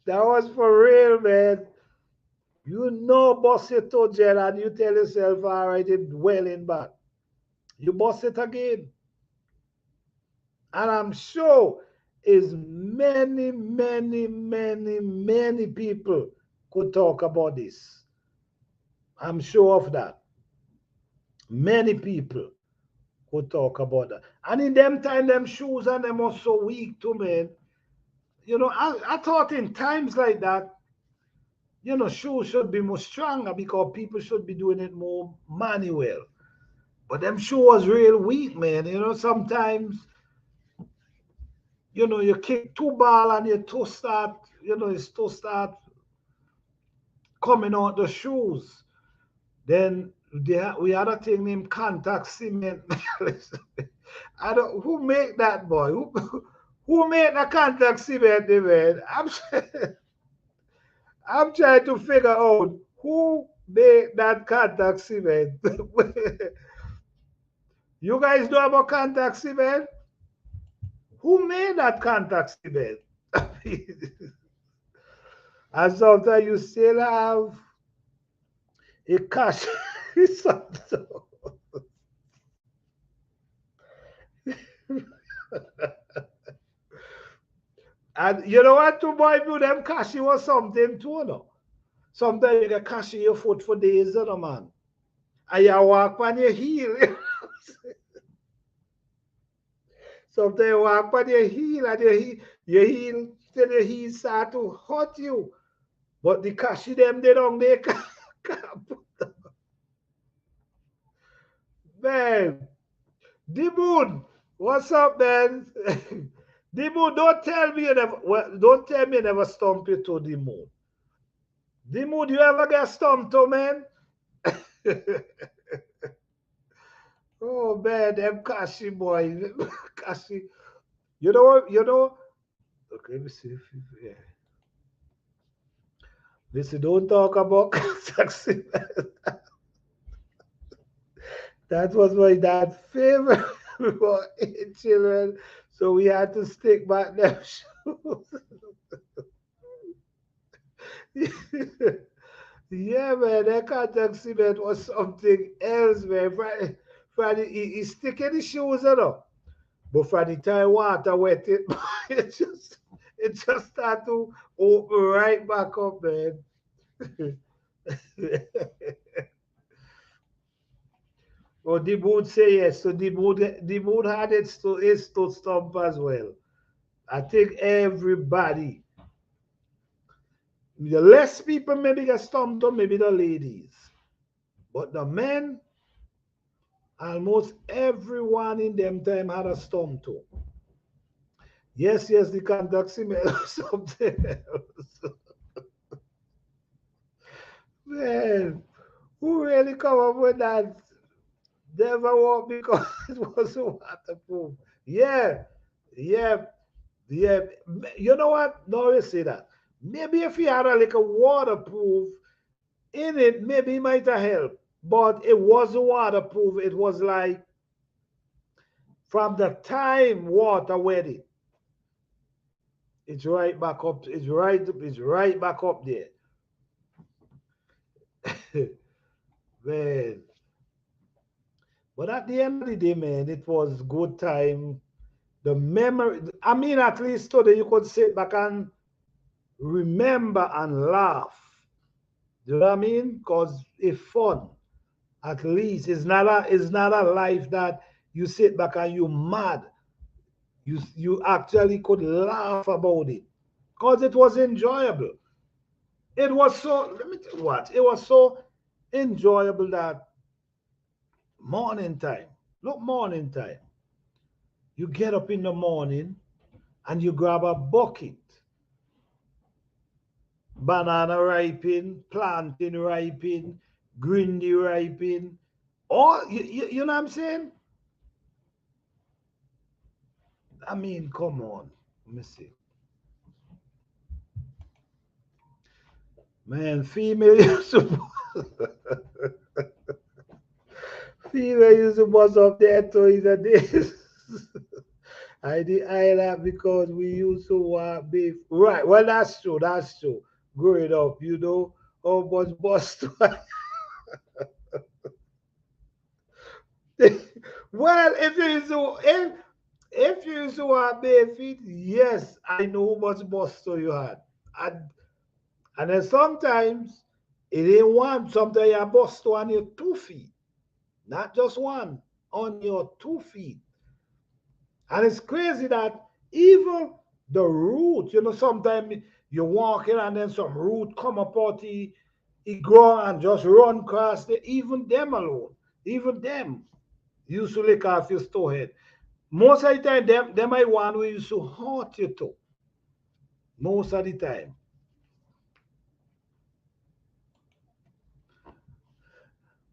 that was for real, man. You know boss it to jail and you tell yourself, all right, it well in back. You boss it again. And I'm sure is many people could talk about this. I'm sure of that. Many people could talk about that. And in them time, them shoes and them was so weak too, man. You know, I thought in times like that, shoes should be more stronger because people should be doing it more manual. But them shoe was real weak, man. Sometimes, you kick two ball and your toe start, his toe start coming out the shoes. Then we had a thing named contact cement. I don't who make that boy? Who made the contact cement, man? I'm trying to figure out who made that contact cement. You guys know about contact cement? Who made that contact cement? And sometimes you still have a cash. And you know what, to boy, do them cashy was something too, no? Sometimes you get cashy your foot for days, man. And you walk on your heel. Sometimes you walk on your heel and your heel till your heel start to hurt you. But the cashy them they don't they can't put them. Man, the moon, what's up, man? The moon, don't tell me you never stomp you to the moon. The moon, you ever get stomped to, man? Oh man, them Kashi boys. Kashi. You know what? Okay, let me see yeah. Listen, don't talk about taxi. That was my dad's favorite for children. So we had to stick back them shoes. Yeah, man, that contact cement was something else, man. Friday, he sticking the shoes, But for the time water wet it, it just start to open right back up, man. Oh, the mood say yes. So the mood had its to stump as well. I think everybody, the less people maybe get stumped on, maybe the ladies. But the men, almost everyone in them time had a stump too. Yes, the contact cement something else. Man, who really come up with that? Never walk because it wasn't waterproof. Yeah, yeah, yeah. You know what? No, always say that. Maybe if he had a like a waterproof in it, maybe it might have helped. But it wasn't waterproof. It was like from the time water wet it, it's right back up. It's right back up there. Man. But at the end of the day, man, it was good time. The memory, I mean, at least today you could sit back and remember and laugh. Do you know what I mean? Because it's fun. At least it's not a life that you sit back and you mad. You actually could laugh about it. Because it was enjoyable. It was so let me tell you what, it was so enjoyable that morning time. Look, morning time. You get up in the morning and you grab a bucket, banana ripen, plantain ripen, green tea ripen. All you know what I'm saying? I mean, come on. Let me see. Man, female used to female used to bust up their toys and this. I did I that because we used to want beef. Right. Well, that's true. That's true. Growing up, how much bust. Well, if you used to want bare feet, yes, I know how much buster you had. And, and then sometimes it ain't one. Sometimes you bust on your 2 feet, not just one, on your 2 feet. And it's crazy that even the root, sometimes You're walking and then some root come up out he grow and just run across the even them alone. Even them used to lick off your forehead. Most of the time, them I one who used to hurt you too. Most of the time.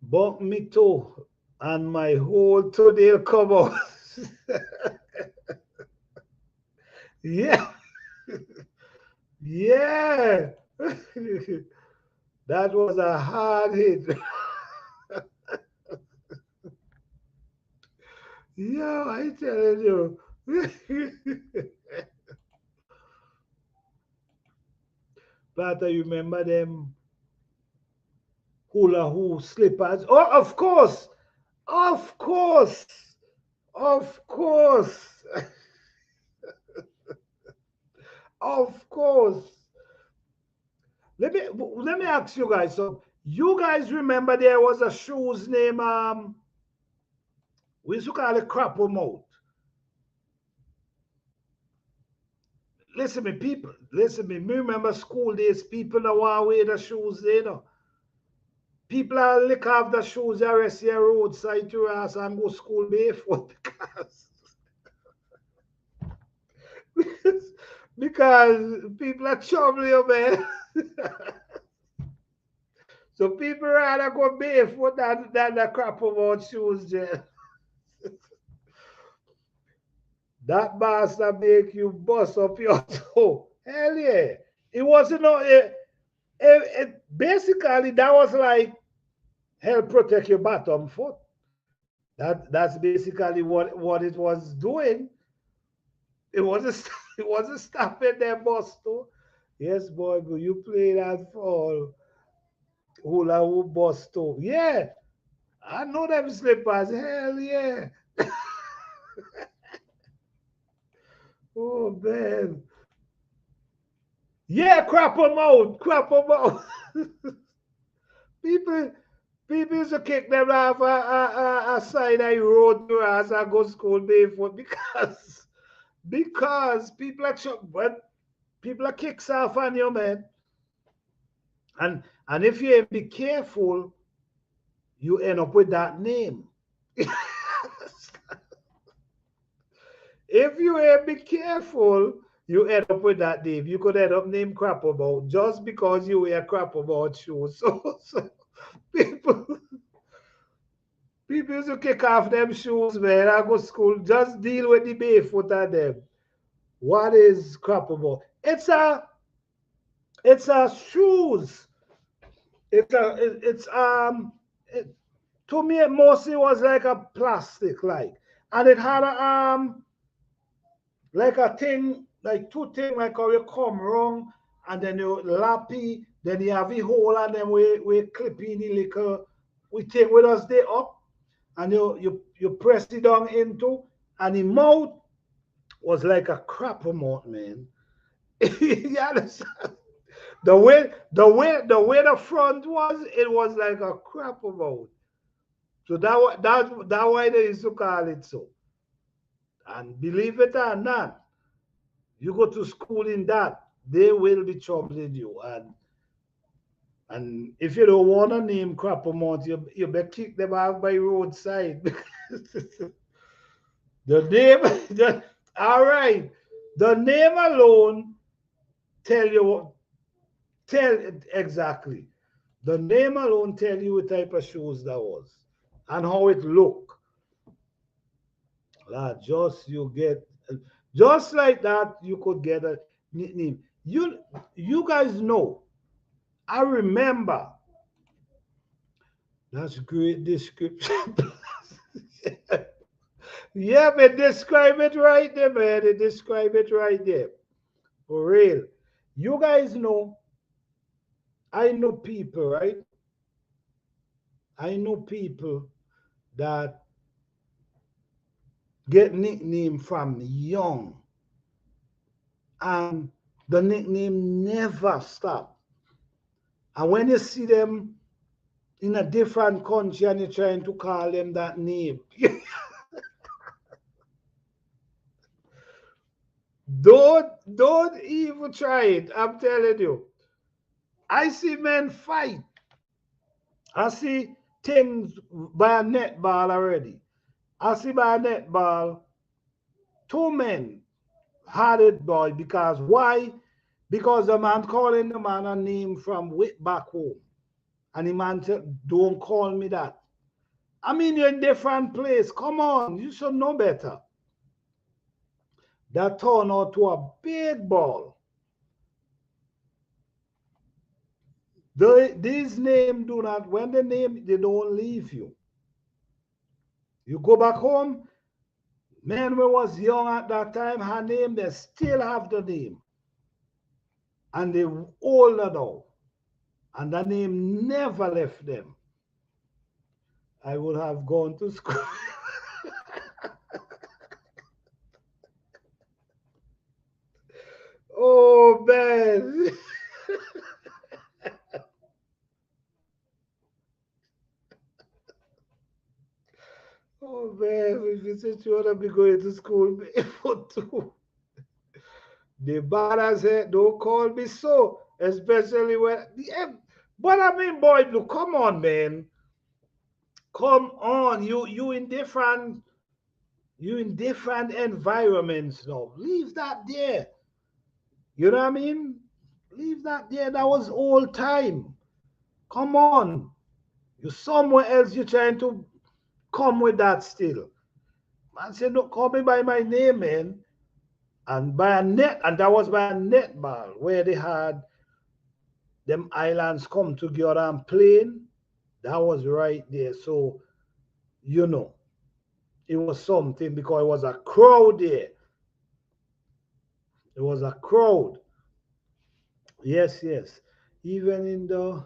Bump me too. And my whole toenail come out. Yeah. Yeah. That was a hard hit. Yeah, I telling you. But I remember them hula hoop slippers. Oh, of course. Of course. Of course. Of course. Let me ask you guys. So you guys remember there was a shoes name we used to call it crapple mouth. Listen me, people. Listen me remember school days, people that want wear the shoes, People are lick off the shoes the rest of your roadside to us and go school barefoot because people are troubling you, man. So people rather go barefoot than the crap about shoes, Jen. That bastard make you bust up your toe. Hell yeah. It wasn't no basically that was like help protect your bottom foot. That's basically what it was doing. It wasn't it wasn't stopping their bust too. Yes, boy, go you play that fall hula hoop bust too. Yeah, I know them slippers. Hell yeah. Oh man. Yeah, crap them out. Crap them out. people people used to kick them off a side of the road to us and go school barefoot because people are kicks off on you, man. And if you ain't be careful, you end up with that name. If you ain't be careful, you end up with that name. You could end up named crap about just because you wear crap about shoes. So people people used to kick off them shoes, man. I go to school. Just deal with the barefoot of them. What is crap about? It's a shoes. It, to me it mostly was like a plastic like, and it had a like a thing, like two things, like how you come wrong and then you lappy, then you have a hole and then we clip in the little we take with us there up and you press it down into and the mouth was like a crap mouth, man. You understand? The way the front was, it was like a crap mouth. So that why they used to call it so. And believe it or not, you go to school in that, they will be troubling you. And if you don't want to name crap amount, you better kick them out by roadside. The name, all right. The name alone tell you tell exactly. The name alone tell you what type of shoes that was and how it look. Just you get just like that you could get a nickname. You guys know. I remember. That's great description. Yeah, man, describe it right there, man. They describe it right there. For real. You guys know, I know people, right? I know people that get nickname from young, and the nickname never stop. And when you see them in a different country and you're trying to call them that name, Don't even try it. I'm telling you. I see men fight. I see things by a netball already. I see by a netball two men had it boy because why? Because the man calling the man a name from way back home. And the man said, don't call me that. I mean, you're in different place. Come on, you should know better. That turned out to a big ball. These names do not, when they name, they don't leave you. You go back home, man, we was young at that time, her name, they still have the name. And they older now. And the name never left them. I would have gone to school. Oh man. Oh man, if you said you wanna be going to school for two. The bad said, don't call me so, especially when yeah, but I mean boy, look, come on, man. Come on. You in different environments now. Leave that there. You know what I mean? Leave that there. That was old time. Come on. You somewhere else you're trying to come with that still. Man said, no, call me by my name, man. And by a net, and that was by a netball where they had them islands come together and playing. That was right there. So, you know, it was something because it was a crowd there. It was a crowd. Yes, yes. Even in the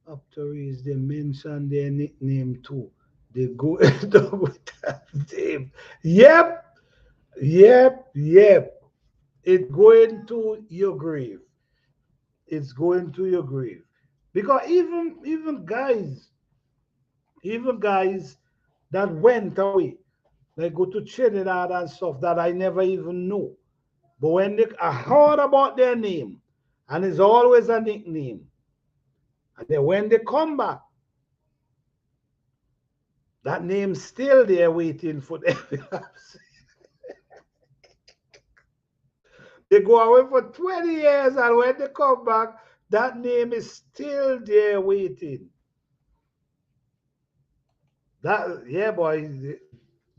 Aptories, they mention their nickname too. They go down with that name. Yep, yep. It's going to your grave. It's going to your grave. Because even guys that went away, they go to Trinidad and stuff that I never even knew. But when I heard about their name, and it's always a nickname, and then when they come back, that name's still there waiting for them. They go away for 20 years, and when they come back, that name is still there waiting. That yeah, boy, the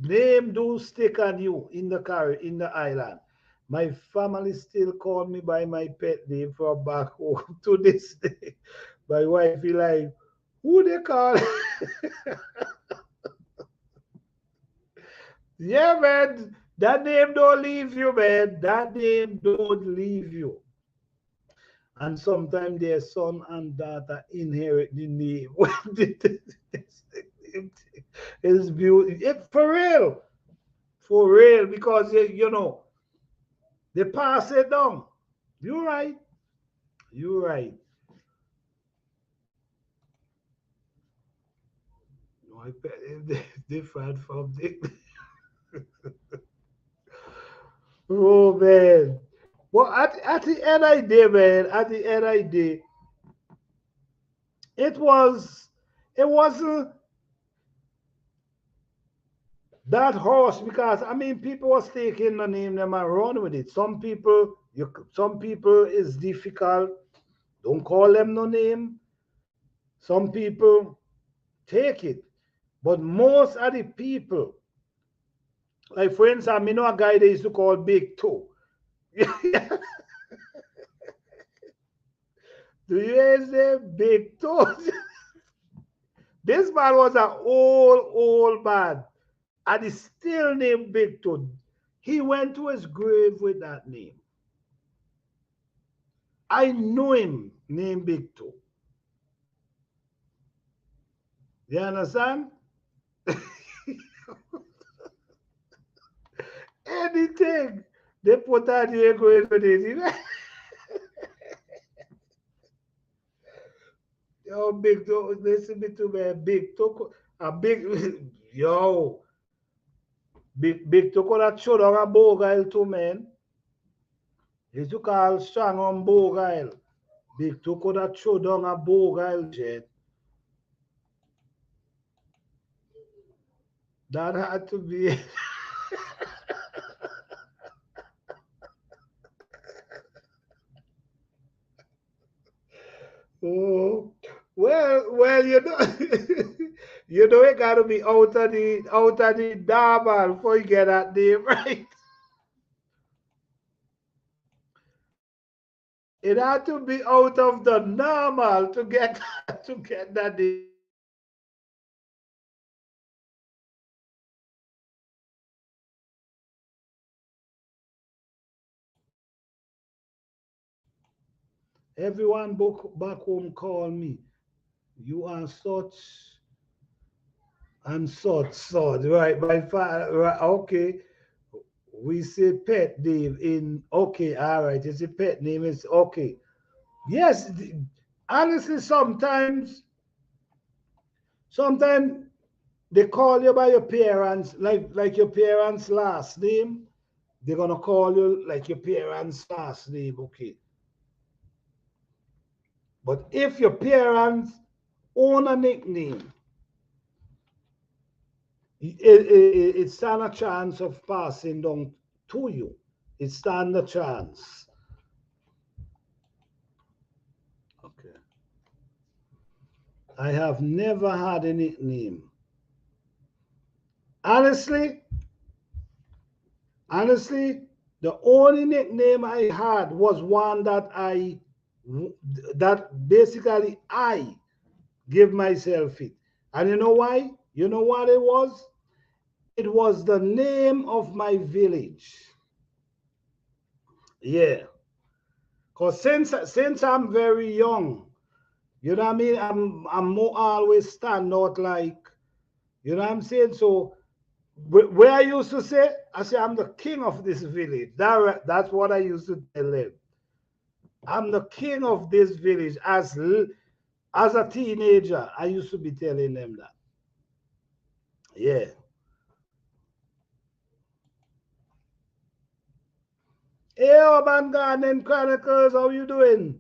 name do stick on you in the car in the island. My family still call me by my pet name from back home to this day. My wife be like, who they call? Yeah, man. That name don't leave you, man. That name don't leave you. And sometimes their son and daughter inherit the name. It's beautiful. For real. For real. Because, you know, they pass it down. You're right. You're right. My pet is different from the. Oh, man. Well, at the end of the day, man, at the end of the day, it was, it wasn't that horse because I mean people was taking the name them and run with it. Some people is difficult. Don't call them no name. Some people take it. But most of the people, like for instance, I know a guy they used to call Big Toe. Do you hear his name? Big Toe. This man was an old man. And he's still named Big Toe. He went to his grave with that name. I know him named Big Toe. You understand? Anything they put out here going with it. You know? Yo, Big Toe, listen me to me, Big Toe. A big, yo, Big to could show down a Bogail too, man. He took all strong on Bogail. Big to could show down a Bogail jet. That had to be. Oh, well, you know, you know, it gotta be out of the normal before you get that name right. It had to be out of the normal to get to get that name. Everyone back home call me. You are such and such such. Right, my father. Right, okay. We say pet name in okay, all right. It's a pet name. It's okay. Yes, honestly, sometimes they call you by your parents, like your parents' last name. They're gonna call you like your parents' last name, okay. But if your parents own a nickname, it stand a chance of passing down to you. It stand a chance. Okay. I have never had a nickname. Honestly, honestly, the only nickname I had was one that basically I give myself it. And you know why? You know what it was? It was the name of my village. Yeah. Because since I'm very young, you know what I mean? I'm more always stand out like, you know what I'm saying? So where I used to say, I say I'm the king of this village. That's what I used to tell them. I'm the king of this village. As a teenager, I used to be telling them that. Yeah. Hey, Urban Garden Chronicles, how you doing?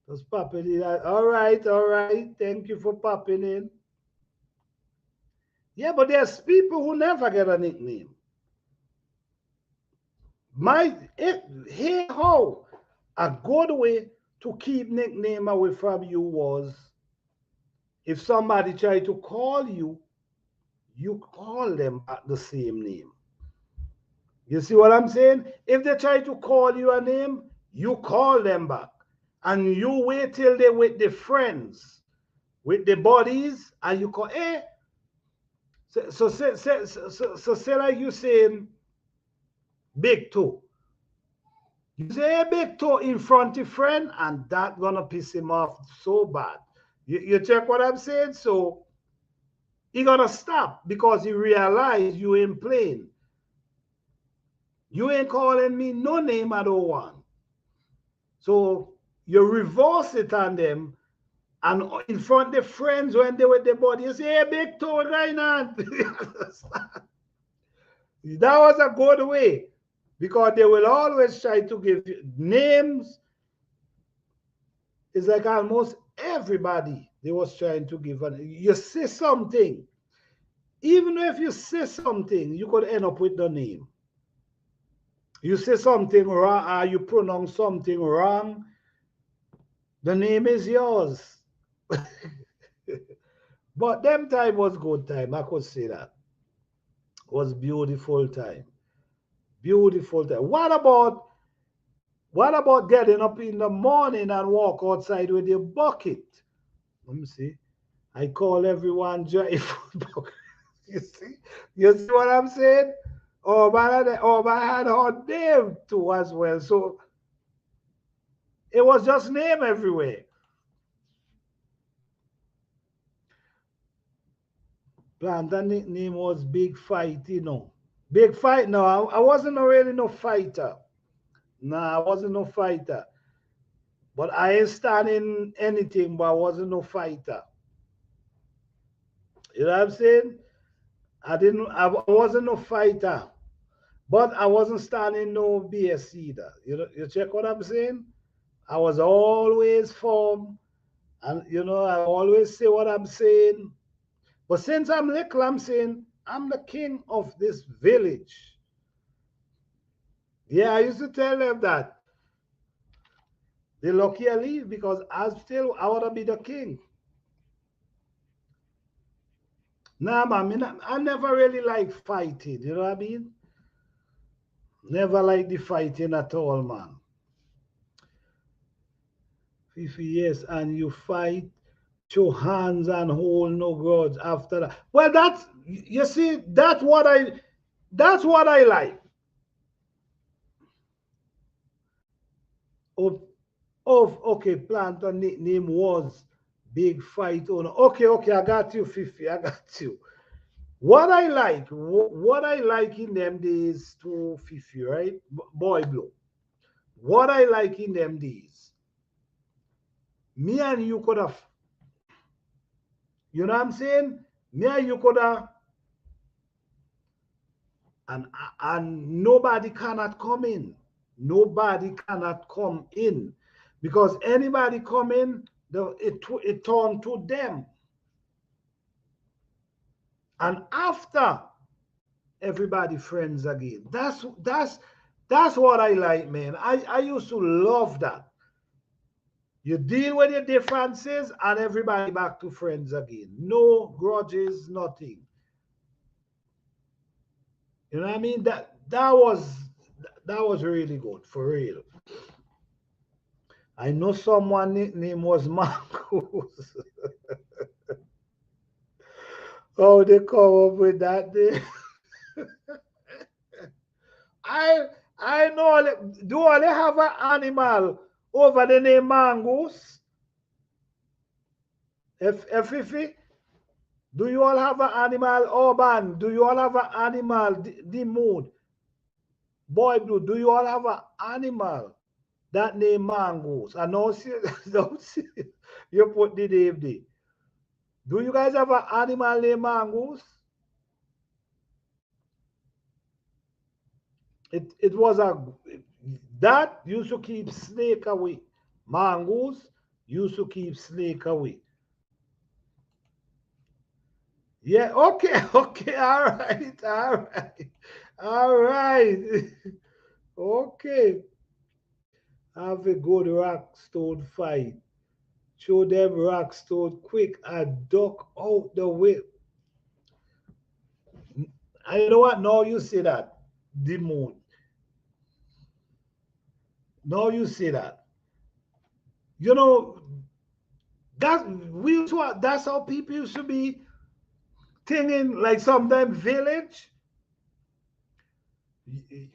Just popping in. All right, all right. Thank you for popping in. Yeah, but there's people who never get a nickname. Hey, how a good way to keep nickname away from you was if somebody tried to call you, you call them back the same name. You see what I'm saying? If they try to call you a name, you call them back. And you wait till they with the friends, with the buddies, and you call, hey. So say like you saying big toe. You say hey, big toe in front of friend, and that gonna piss him off so bad. You check what I'm saying? So he gonna stop because he realize you ain't playing. You ain't calling me no name I don't want. So you reverse it on them, and in front of the friends when they with the body, you say, hey, big toe, going on. That was a good way because they will always try to give you names. It's like almost everybody they was trying to give. You say something, even if you say something, you could end up with the name. You say something wrong, or you pronounce something wrong, the name is yours. But them time was good time. I could say that. It was beautiful time. Beautiful time. What about getting up in the morning and walk outside with your bucket? Let me see. I call everyone joyful bucket. You see? You see what I'm saying? I had her name too as well. So it was just name everywhere. Planter nickname was Big Fight, you know. Big Fight, no, I wasn't really no fighter. No, I wasn't no fighter. But I ain't standing anything, but I wasn't no fighter. You know what I'm saying? I wasn't no fighter, but I wasn't standing no BS either. You check what I'm saying? I was always firm, and I always say what I'm saying. But since I'm little, I'm saying I'm the king of this village. Yeah, I used to tell them that. They lucky I leave because I wanna be the king. Nah, man, I never really like fighting. You know what I mean? Never like the fighting at all, man. 50 years and you fight, show hands and hold no grudge after that. Well, that's you see, that's what I like. Of okay, Planter nickname was Big Fight Owner. Okay, I got you, 50. I got you. What I like in them days to 50, right? Boy Blue. What I like in them days, me and you could have, you know what I'm saying? Me and you could have, and nobody cannot come in. Nobody cannot come in because anybody come in, it turn to them. And after everybody friends again. That's what I like, man. I used to love that. You deal with your differences and everybody back to friends again. No grudges, nothing. You know what I mean? That was really good, for real. I know someone name was Marcus. Oh, they come up with that name. I I know do they have an animal over the name mongoose? If do you all have an animal urban? Do you all have an animal the mood? Boy blue, do you all have an animal that name mongoose? I know see, don't see you put the name there. Do you guys have an animal named mongoose? It was a that used to keep snake away. Mongoose used to keep snake away. Yeah, okay, okay, all right, okay. Have a good rock stone fight. Show them rock stone quick and duck out the way. I know what? Now you say that. The moon. Now you say that. You know, that's how people used to be thinking like sometimes village.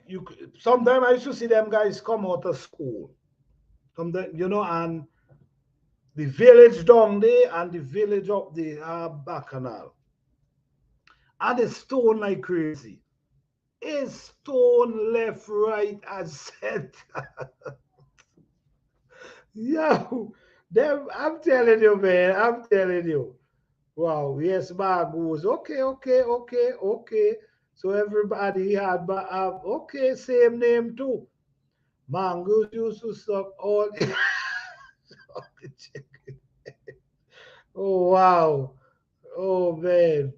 You sometimes I used to see them guys come out of school. Sometimes, and the village down there and the village up the Bacchanal. And it's stone like crazy. It's stone left, right, and center. Yo, I'm telling you, man. I'm telling you. Wow, yes, Margoose. Okay. So everybody had, okay, same name too. Mongoose used to suck all the chicken. Oh, wow. Oh, man.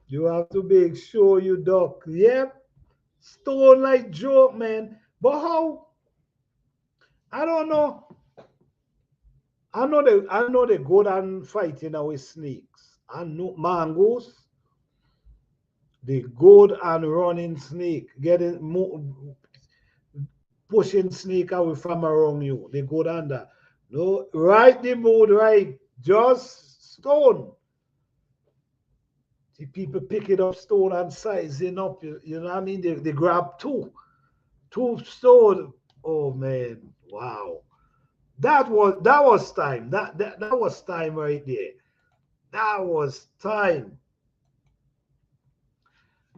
You have to make sure you duck. Yep. Stone like joke, man. But how? I don't know. I know they go down fighting with snakes. I know mongoose, they go and running snake, pushing snake away from around you. They go down there. No, right the mood, right. Just stone. See people picking up stone and sizing up. You know what I mean? They grab two stone. Oh man, wow. That was time. That was time right there. That was time.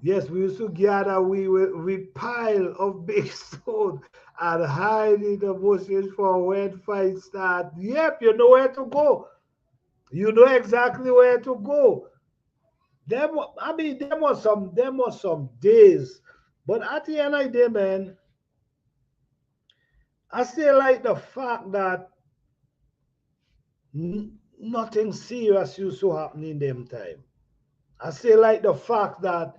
Yes, we used to gather we pile of big stone and hide in the bushes for when fight start. Yep, you know where to go. You know exactly where to go. I mean, there was some days, but at the end of the day, man, I still like the fact that nothing serious used to happen in them time. I still like the fact that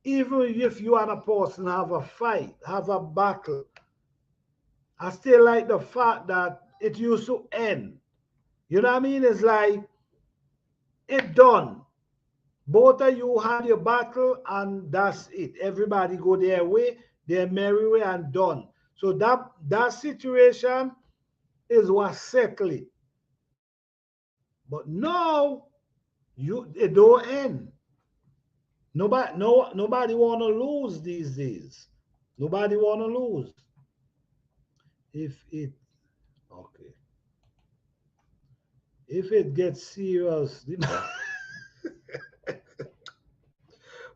even if you and a person have a fight, have a battle, I still like the fact that it used to end. You know what I mean? It's like it done. Both of you had your battle and that's it. Everybody go their way, their merry way and done. So that situation is what settled it. But now it don't end. Nobody wanna lose these days. Nobody wanna lose. If it okay. If it gets serious,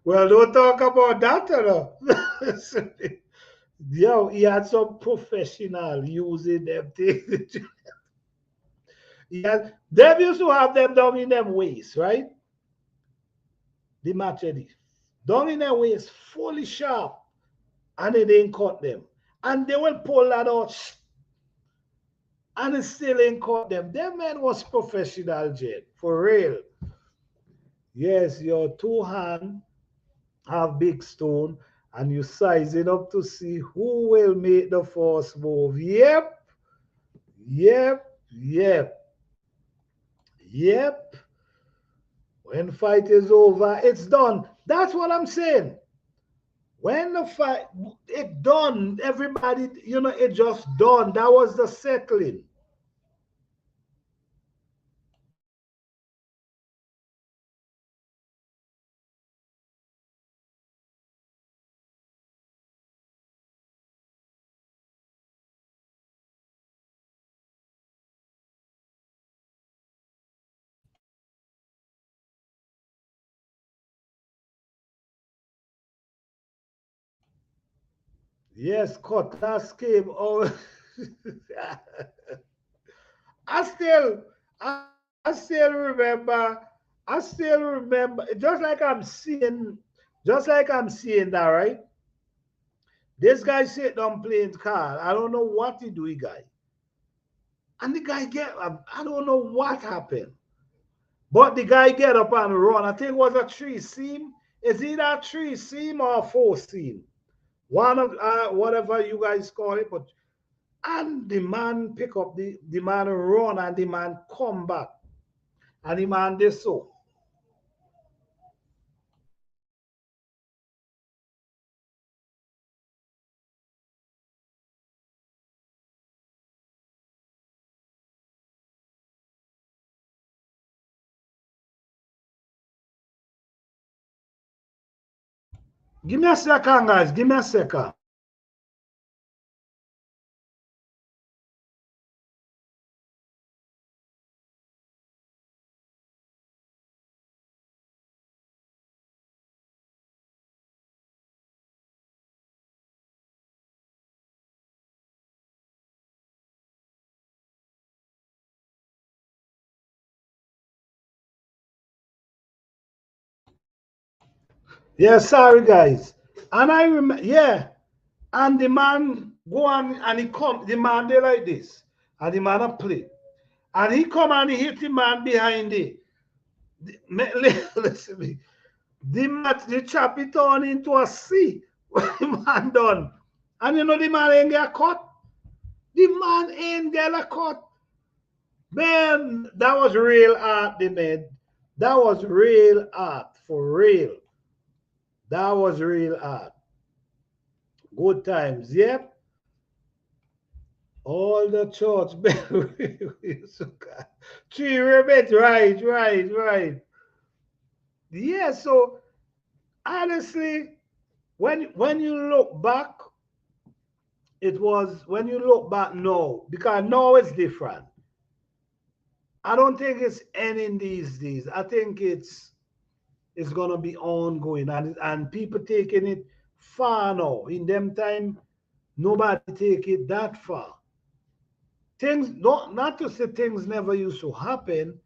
well, don't talk about that, Yo, he had some professional using them things. Them used to have them down in them waist, right? The machete. Down in their waist, fully sharp. And they didn't cut them. And they will pull that out and it still ain't caught them. Them man was professional, Jet. For real. Yes, your two hand have big stone and you size it up to see who will make the first move. Yep, yep, yep, yep. When fight is over, it's done. That's what I'm saying. When the fight, it done. Everybody, it just done. That was the settling. Yes, Cutlass came. Oh, I still, I still remember. I still remember. Just like I'm seeing that, right? This guy sitting on playing card. I don't know what he do, guy. And the guy I don't know what happened. But the guy get up and run. I think it was a three seam. Is it a three seam or a four seam? One of whatever you guys call it. But and the man pick up the man run and the man come back. And the man did so. Give me a second, guys. Give me a second. Yeah, sorry, guys. And I remember, yeah. And the man go on and he come, the man they like this. And the man a play. And he come and he hit the man behind it. Listen to me. The chop it on into a C. The man done. And the man ain't get caught. The man ain't get a cut. Man, that was real art, they made. That was real art, for real. That was real art. Good times, yep. All the church Tree ribbit, right, right, right. Yeah, so honestly, when you look back, it was when you look back now, because now it's different. I don't think it's ending these days. I think it's gonna be ongoing and people taking it far now. In them time, nobody take it that far. Things not to say things never used to happen.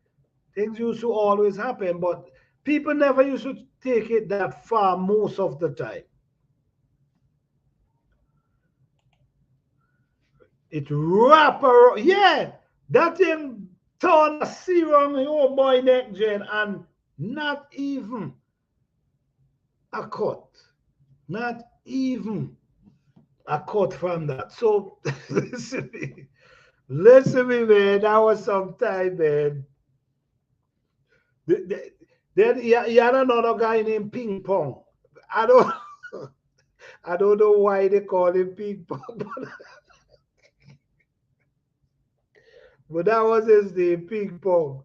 Things used to always happen, but People never used to take it that far most of the time. It wrap around, yeah, that thing turn a serum your boy neck gen and not even a cut. Not even a cut from that. So listen me, man. That was some time, man. Then you had another guy named Ping Pong. I don't I don't know why they call him Ping Pong, but that was his name, Ping Pong.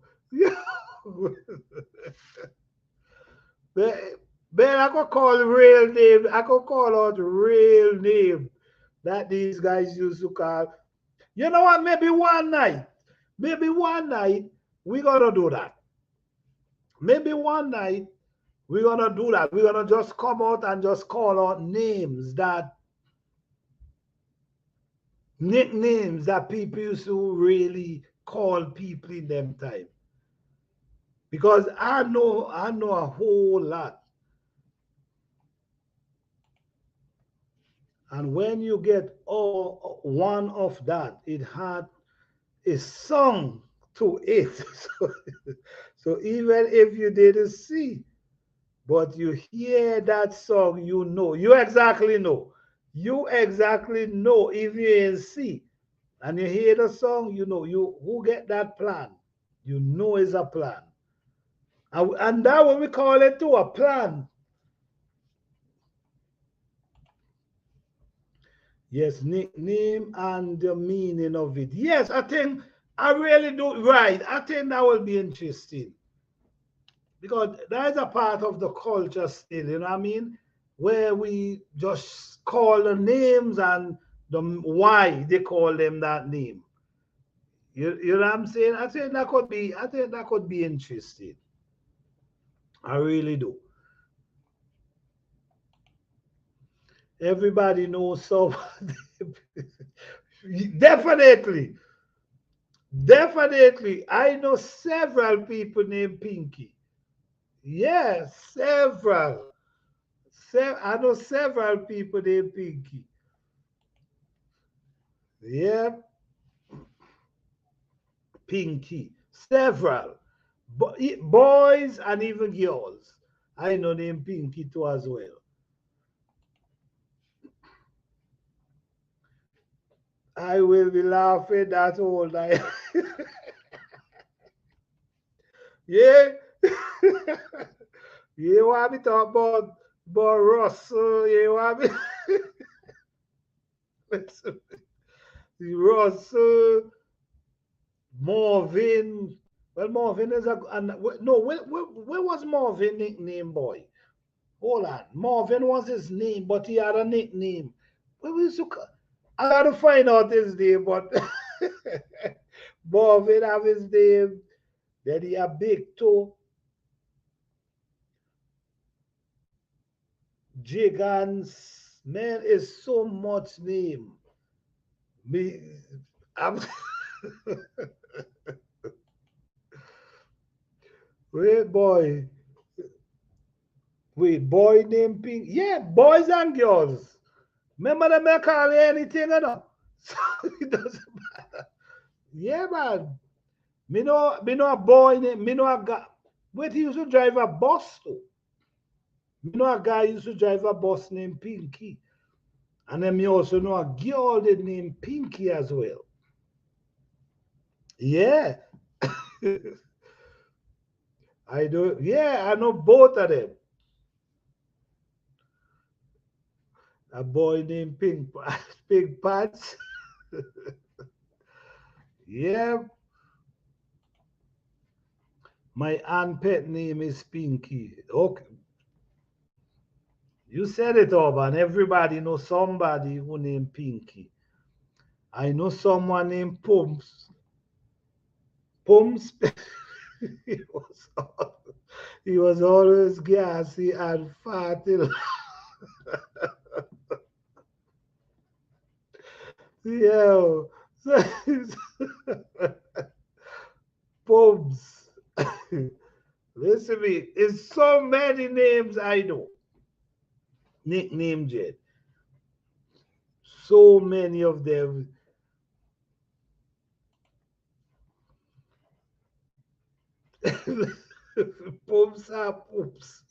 Man, man, I could call real name. I could call out real name that these guys used to call. You know what? Maybe one night, we're gonna do that. Maybe one night we're gonna do that. We're gonna just come out and just call out names that nicknames that people used to really call people in them time. Because I know a whole lot. And when you get all one of that, it had a song to it. So, so even if you didn't see, but you hear that song, you exactly know. You exactly know if you ain't see and you hear the song, you know, you who get that plan. You know it's a plan. And that what we call it too, a plan. Yes, nickname and the meaning of it. Yes, I think I really do. Right. I think that will be interesting because that is a part of the culture still, you know what I mean? Where we just call the names and the why they call them that name. You know what I'm saying? I think that could be interesting. I really do. Everybody knows so. Definitely. Definitely. I know several people named Pinky. Yes, several. I know several people named Pinky. Yeah, Pinky. Several. Boys and even girls. I know named Pinky too as well. I will be laughing that whole night. Yeah. You want me to talk about Russell? You want me Russell, Marvin. Well, Marvin is a and no. Where was Marvin nickname boy? Hold on, Marvin was his name, but he had a nickname. Where was I gotta find out his name, but Marvin have his name. Then he a big toe, Gigants. Man, is so much name. Me, I'm wait, boy. Wait, boy named Pink. Yeah, boys and girls. Remember them may call you anything, you know. So it doesn't matter. Yeah, man. Me know a boy named, me know a guy. Wait, he used to drive a bus too. Me know a guy used to drive a bus named Pinky. And then me also know a girl that named Pinky as well. Yeah. I do. Yeah, I know both of them. A boy named Pink, Pink Pants. Yeah, my aunt pet name is Pinky. Okay, you said it all, and everybody knows somebody who named Pinky. I know someone named Pumps. Pumps. he was he was always gassy and fatty. Yo, so, Pumps. Listen to me. It's so many names I know. Nickname Jet. So many of them. Poops are poops.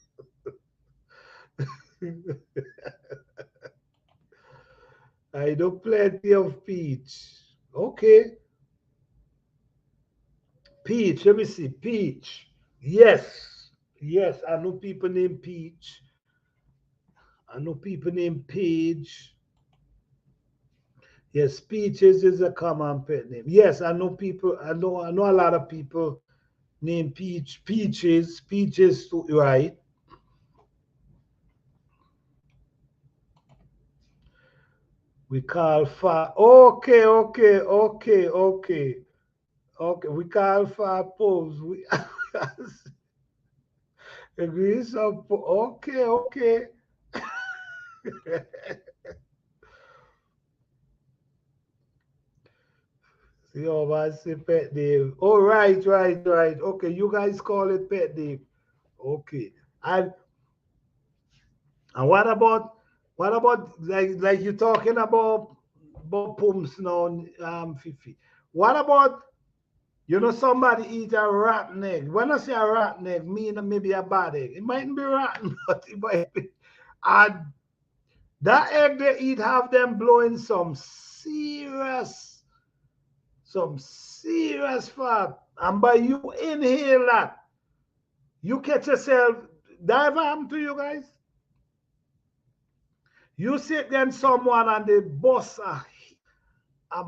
I know plenty of peach. Okay. Peach. Let me see. Peach. Yes. Yes. I know people named Peach. I know people named Page. Yes, Peaches is a common pet name. Yes, I know people. I know a lot of people named Peaches. Peaches too, right? We call for okay, okay, okay, okay. Okay, we call for pose. We agree some okay, okay. See how I say pet name. Oh right, right, right. Okay, you guys call it pet name. Okay. And and what about like you talking about pumps now, Fifi. What about somebody eat a rotten egg? When I say a rotten egg, mean maybe a bad egg. It mightn't be rotten, but it might be. And that egg they eat have them blowing some serious fat. And by you inhale that, you catch yourself. That ever happen to you guys? You sit them someone and they bust a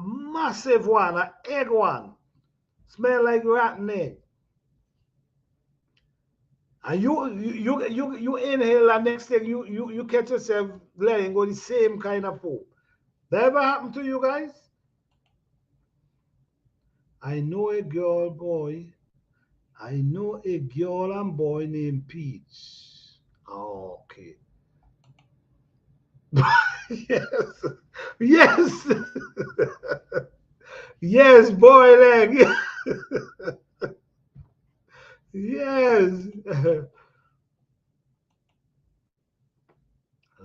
massive one, an egg one, smell like rotten egg. And you inhale and next thing you catch yourself letting go the same kind of food. That ever happened to you guys? I know a girl boy. I know a girl and boy named Peach. Okay. Yes. Yes. Yes, boy leg. Yes.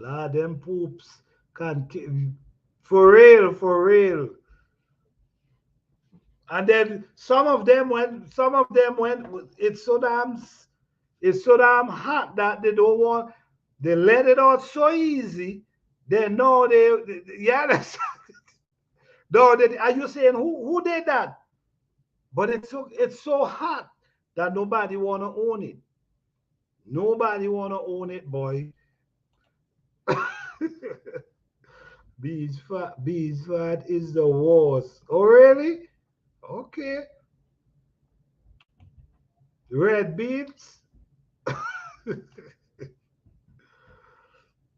La them poops can for real, for real. And then some of them went it's so damn hot that they don't want they let it out so easy. They know yeah, no, are you saying who did that? But it's so hot that nobody wanna own it. Nobody wanna own it, boy. Bees fat is the worst. Oh really? Okay. Red beans.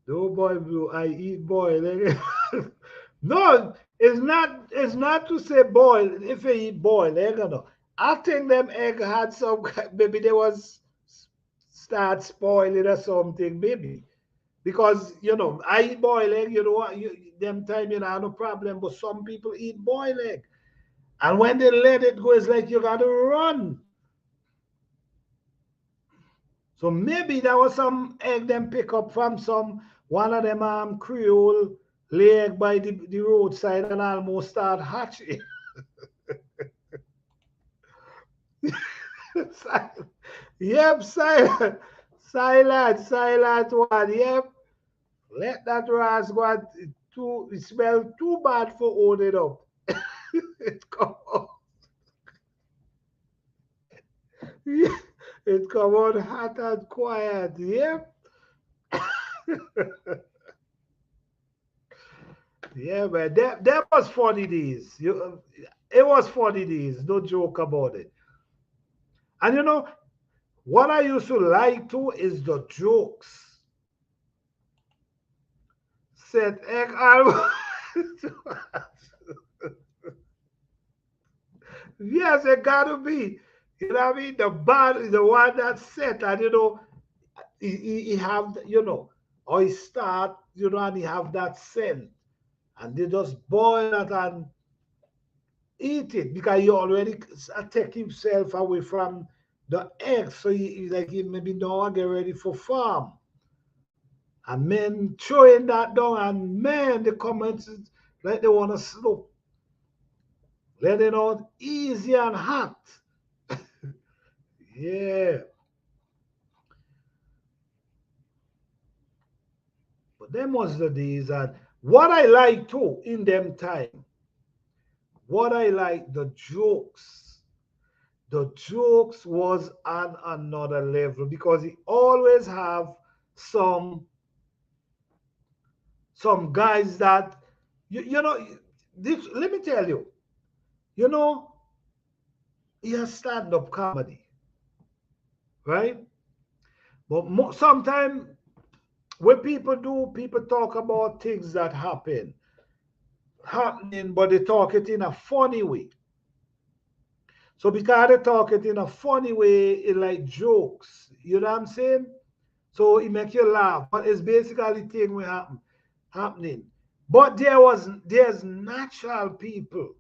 No boy blue. I eat boil. No, it's not to say boil. If you eat boil, egg or no. I think them egg had some maybe they was start spoiling or something, maybe. Because I eat boiled egg, what them time I have no problem, but some people eat boiled egg. And when they let it go, it's like you gotta run. So maybe that was some egg them pick up from some one of them Creole lay egg by the roadside and almost start hatching. Yep, silent, silent one. Yep, let that ras go. It smell too bad for hold it up. it come out, it come out hot and quiet. Yep. Yeah, man. That was 40 days. It was 40 days. No joke about it. And what I used to like to is the jokes. Said egg almost. Yes, it gotta be. You know what I mean? The bad, the one that set, and he have, or he start, and he have that scent, and they just boil it and eat it because you already take himself away from the eggs. So he maybe now I get ready for farm. And men throwing that down, and man, the comments is like they want to slope. Letting out easy and hot. Yeah. But them was the days, and what I like too in them time, what I like, the jokes. The jokes was on another level because he always have some some guys that you know this, let me tell you, you know, he has stand-up comedy, right? But sometimes when people do, people talk about things that happening, but they talk it in a funny way. So because they talk it in a funny way, it like jokes. You know what I'm saying? So it make you laugh. But it's basically thing will happening. But there's natural people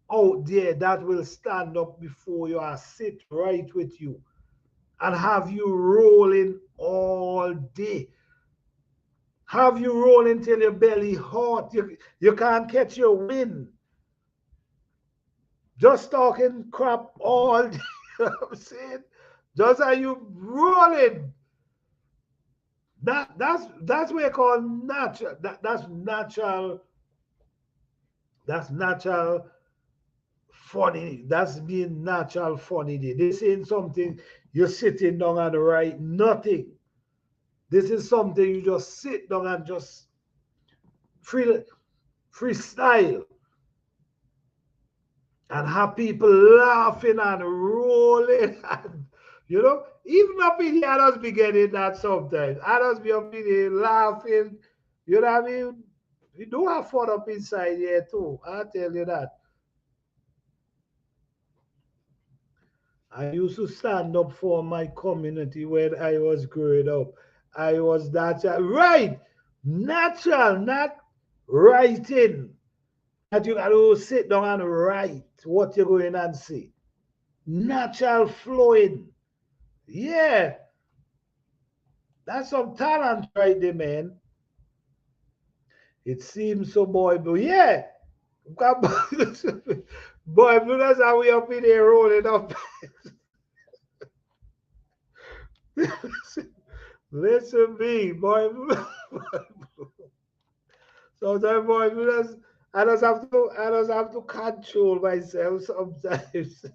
out there that will stand up before you and sit right with you and have you rolling all day. Have you rolling till your belly hot. You can't catch your wind. Just talking crap all day. You know what I'm saying? Just are you rolling. That's what you call natural. That's natural. That's natural funny. That's being natural funny. They saying something, you're sitting down and write nothing. This is something you just sit down and just free freestyle and have people laughing and rolling and even up in here I just be getting that sometimes. I just be up in here laughing. You know what I mean? We do have fun up inside here too. I tell you that. I used to stand up for my community when I was growing up. I was natural, right? Natural, not writing. That you got to sit down and write what you're going and say. Natural flowing. Yeah, that's some talent right there, man. It seems so, boy, but yeah. Boy, that's how we up in there rolling up. Listen me, boy. Sometimes, boy, I just have to control myself sometimes.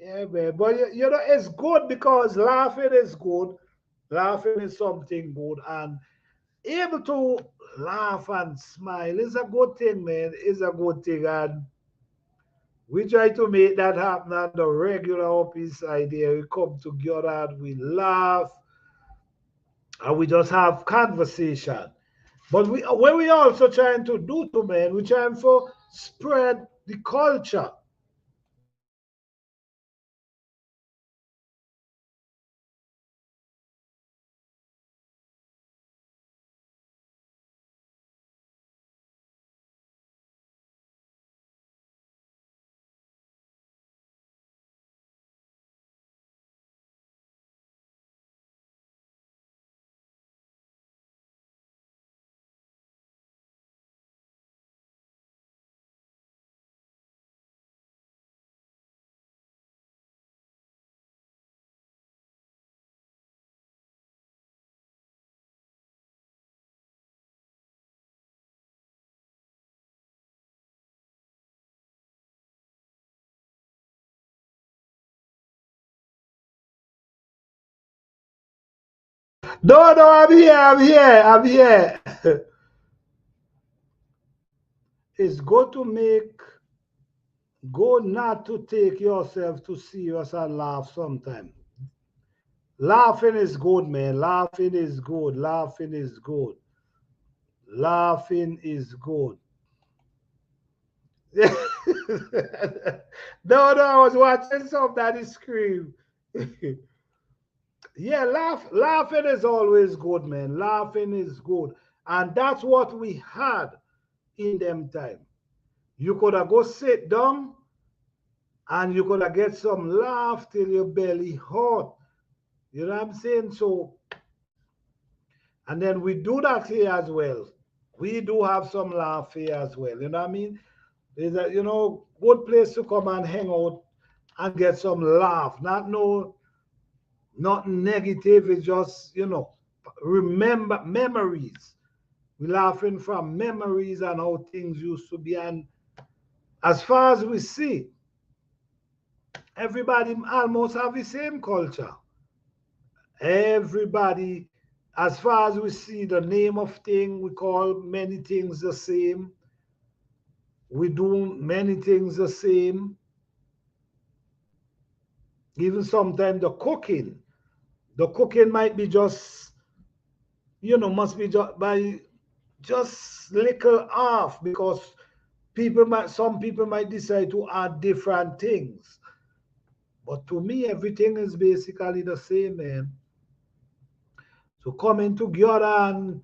Yeah, man. But it's good because laughing is good. Laughing is something good, and able to laugh and smile is a good thing, man. It's a good thing, and we try to make that happen on the regular up inside there. We come together and we laugh and we just have conversation. But what we also trying to do to man, we trying to spread the culture. No, no, I'm here, I'm here, I'm here. It's good to make, good not to take yourself too serious and laugh sometimes. Laughing is good, man. Laughing is good. Laughing is good. Laughing is good. No, no, I was watching somebody scream. Yeah, laughing is always good, man. Laughing is good. And that's what we had in them time. You could have go sit down And you're gonna get some laugh till your belly hot. You know what I'm saying? So, and then we do that here as well. We do have some laugh here as well. You know what I mean? It's a good place to come and hang out and get some laugh. Not negative. It's just remember memories. We're laughing from memories and how things used to be. And as far as we see, everybody almost have the same culture. Everybody, as far as we see, the name of thing, we call many things the same. We do many things the same. Even sometimes the cooking might be just, must be just by just little off because some people might decide to add different things. But to me, everything is basically the same, man. So coming together and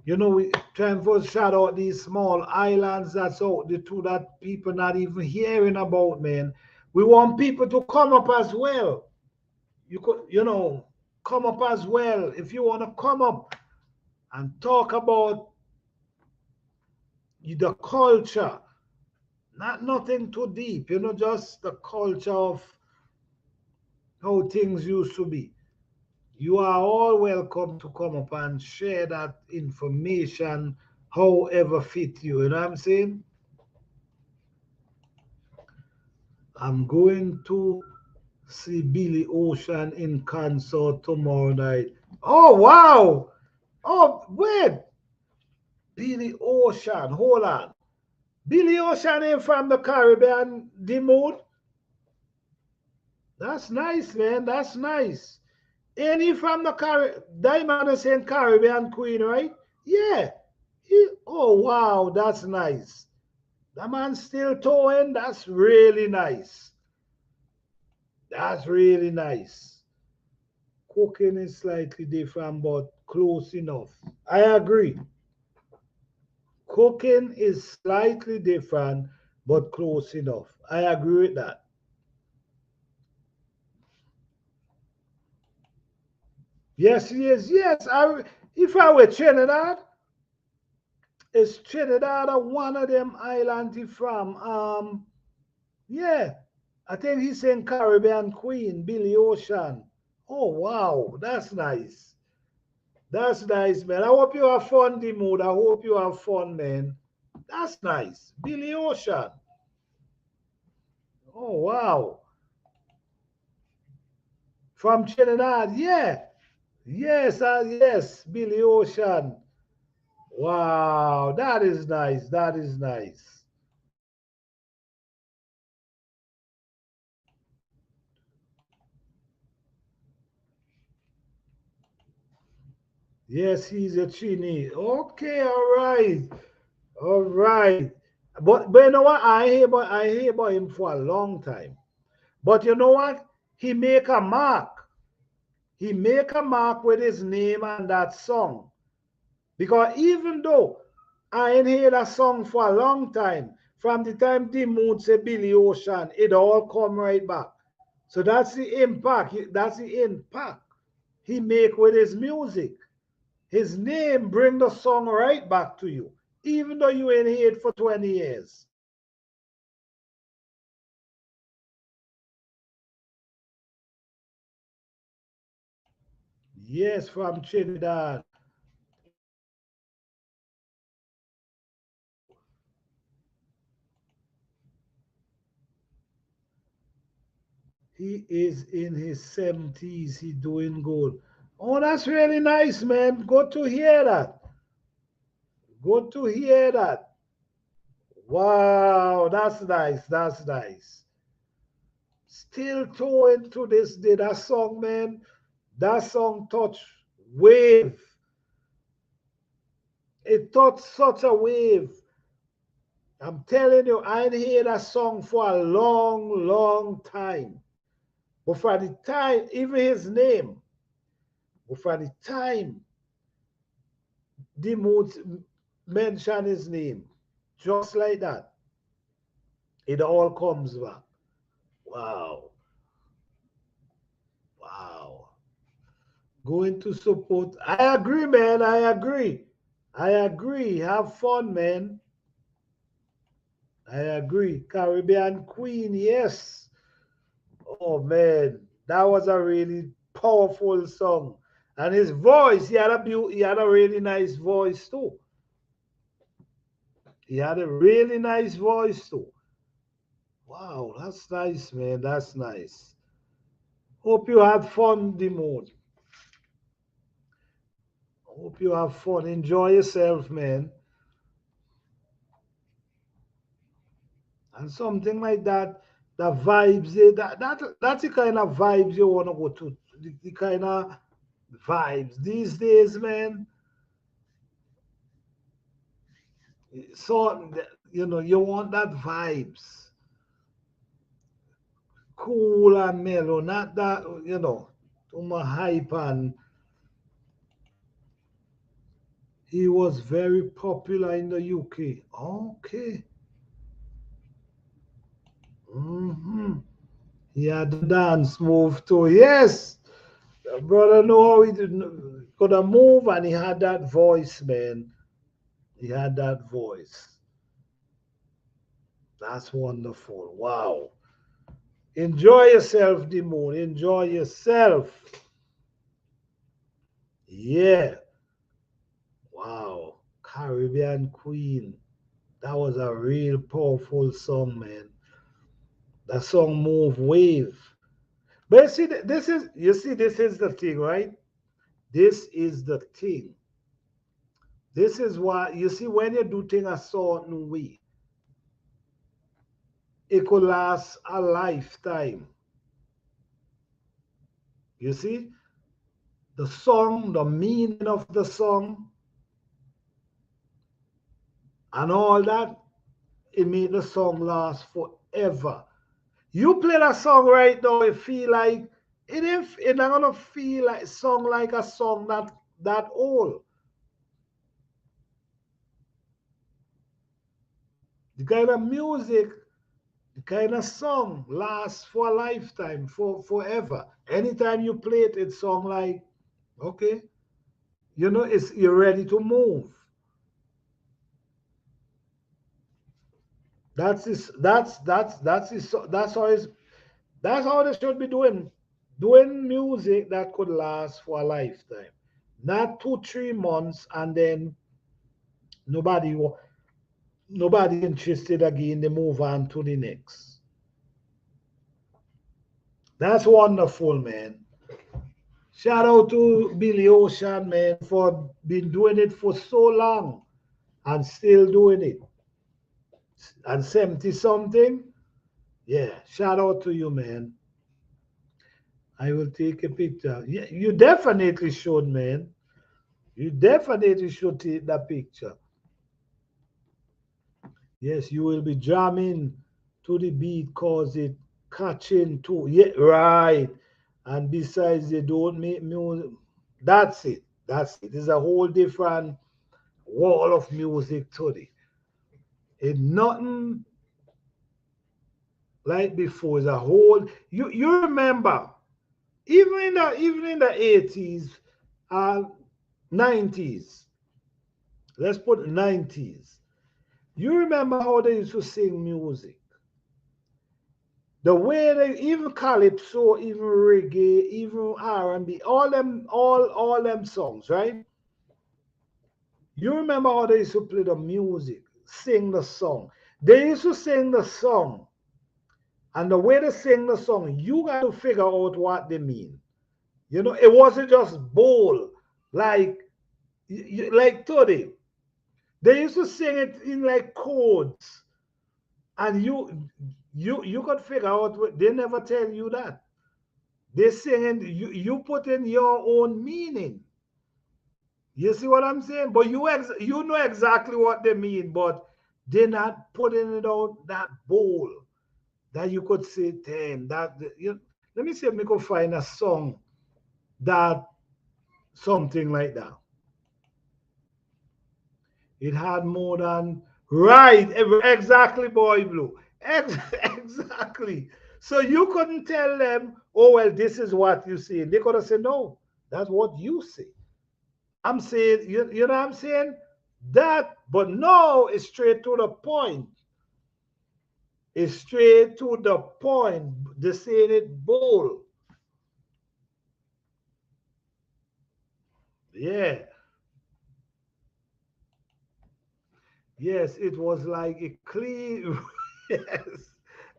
we trying to shout out these small islands that's out the two that people not even hearing about, man. We want people to come up as well. You could, come up as well. If you want to come up and talk about the culture, not nothing too deep, just the culture of how things used to be. You are all welcome to come up and share that information however fit you. You know what I'm saying? I'm going to see Billy Ocean in concert tomorrow night. Oh, wow. Oh, wait. Billy Ocean. Hold on. Billy Ocean ain't from the Caribbean, the mood. That's nice, man. That's nice. Ain't he from the Caribbean? Diamond is saying Caribbean Queen, right? Yeah. Oh, wow. That's nice. The man still towing. That's really nice. That's really nice. Cooking is slightly different, but close enough. I agree. Cooking is slightly different, but close enough. I agree with that. Yes, yes, yes. If I were Trinidad, is Trinidad one of them islands he from? Yeah, I think he's saying Caribbean Queen, Billy Ocean. Oh wow, that's nice. That's nice, man. I hope you have fun, the mood. I hope you have fun, man. That's nice. Billy Ocean. Oh wow. From Trinidad, yeah. Yes, yes, Billy Ocean. Wow, that is nice. That is nice. Yes, he's a Trini. Okay, all right. All right. But you know what? I hear about him for a long time. But you know what? He make a mark. He make a mark with his name and that song. Because even though I ain't heard that song for a long time, from the time the moon say Billy Ocean, it all come right back. So that's the impact. That's the impact he make with his music. His name bring the song right back to you, even though you ain't heard it for 20 years. Yes, from Trinidad. He is in his 70s. He doing good. Oh, that's really nice, man. Good to hear that. Good to hear that. Wow, that's nice. That's nice. Still towing to this day. That song, man. That song touch wave. It touched such a wave. I'm telling you, I ain't heard that song for a long, long time. But for the time, even his name, but for the time the mood mention his name, just like that, it all comes back. Wow. Wow. Going to support. I agree, man. I agree. I agree. Have fun, man. I agree. Caribbean Queen, yes. Oh man, that was a really powerful song. And his voice, he had a really nice voice too. He had a really nice voice too. Wow, that's nice, man. That's nice. Hope you had fun, Demon. Hope you have fun. Enjoy yourself, man. And something like that, the vibes, that's the kind of vibes you want to go to. The kind of vibes these days, man. So you want that vibes, cool and mellow, not that too much hype. And he was very popular in the UK. Okay. He had the dance move too. Yes, the brother know how he could have move, and he had that voice, man. He had that voice. That's wonderful. Wow. Enjoy yourself, Demon. Enjoy yourself. Yeah. Wow. Caribbean Queen. That was a real powerful song, man. That song Move Wave. But you see, this is the thing, right? This is the thing. This is why you see when you do things a certain way, it could last a lifetime. You see? The song, the meaning of the song, and all that, it made the song last forever. You play that song right now, it feel like it not gonna feel like song like a song that old. The kind of music, the kind of song lasts for a lifetime, for forever. Anytime you play it, it's song like, okay, you're ready to move. That's how they should be doing music that could last for a lifetime, not 2 3 months and then nobody nobody interested again. They move on to the next. That's wonderful, man. Shout out to Billy Ocean, man, for been doing it for so long and still doing it. And 70 something. Yeah, shout out to you, man. I will take a picture. Yeah, you definitely should, man. You definitely should take that picture. Yes, you will be jamming to the beat cause it catching too. Yeah, right. And besides, they don't make music. That's it. That's it. It's a whole different wall of music today. It's nothing like before. It's a whole. You remember even in the 80s, 90s. Let's put 90s. You remember how they used to sing music? The way they even calypso, even reggae, even R&B, all them songs, right? You remember how they used to play the music, sing the song. They used to sing the song, and the way they sing the song, you got to figure out what they mean. It wasn't just bowl like like today. They used to sing it in like codes, and you could figure out. They never tell you that. They singing, you put in your own meaning. You see what I'm saying? But you know exactly what they mean, but they're not putting it out that bold that you could say, damn, let me see if we could find a song that something like that. It had more than right, exactly, boy blue. Exactly. So you couldn't tell them, oh, well, this is what you see. They could have said, no, that's what you see. I'm saying, you know what I'm saying? That, but no, it's straight to the point. It's straight to the point. They saying it bold. Yeah. Yes, it was like a clean. Yes.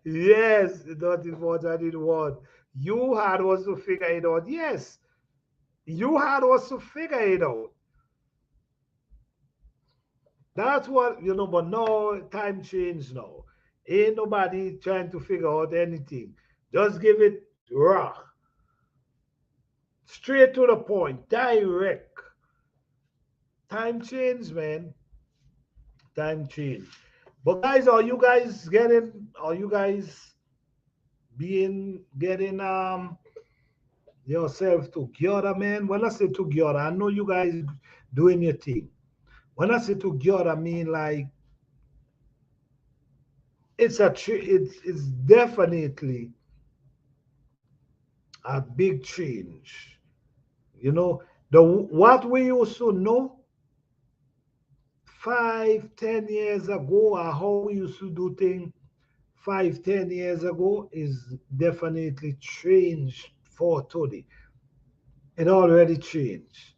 Yes, not important in one. You had was to figure it out. Yes. You had was to figure it out. That's what, but no time change now. Ain't nobody trying to figure out anything. Just give it raw, straight to the point, direct. Time change, man. Time change. But guys, are you guys being getting yourself together, man? When I say together, I know you guys doing your thing. When I say together, I mean like it's definitely a big change. The what we used to know 5, 10 years ago, or how we used to do things 5, 10 years ago is definitely changed for today. It already changed.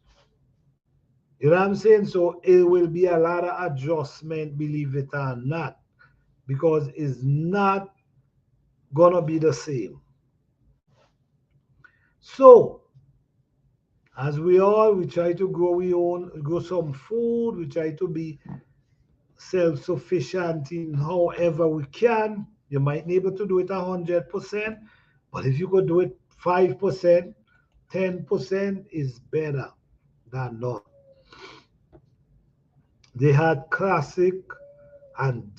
You know what I'm saying? So it will be a lot of adjustment, believe it or not, because it's not gonna be the same. So as we try to grow some food, we try to be self-sufficient in however we can. You might be able to do it 100%, but if you could do it 5%, 10% is better than none. They had classic and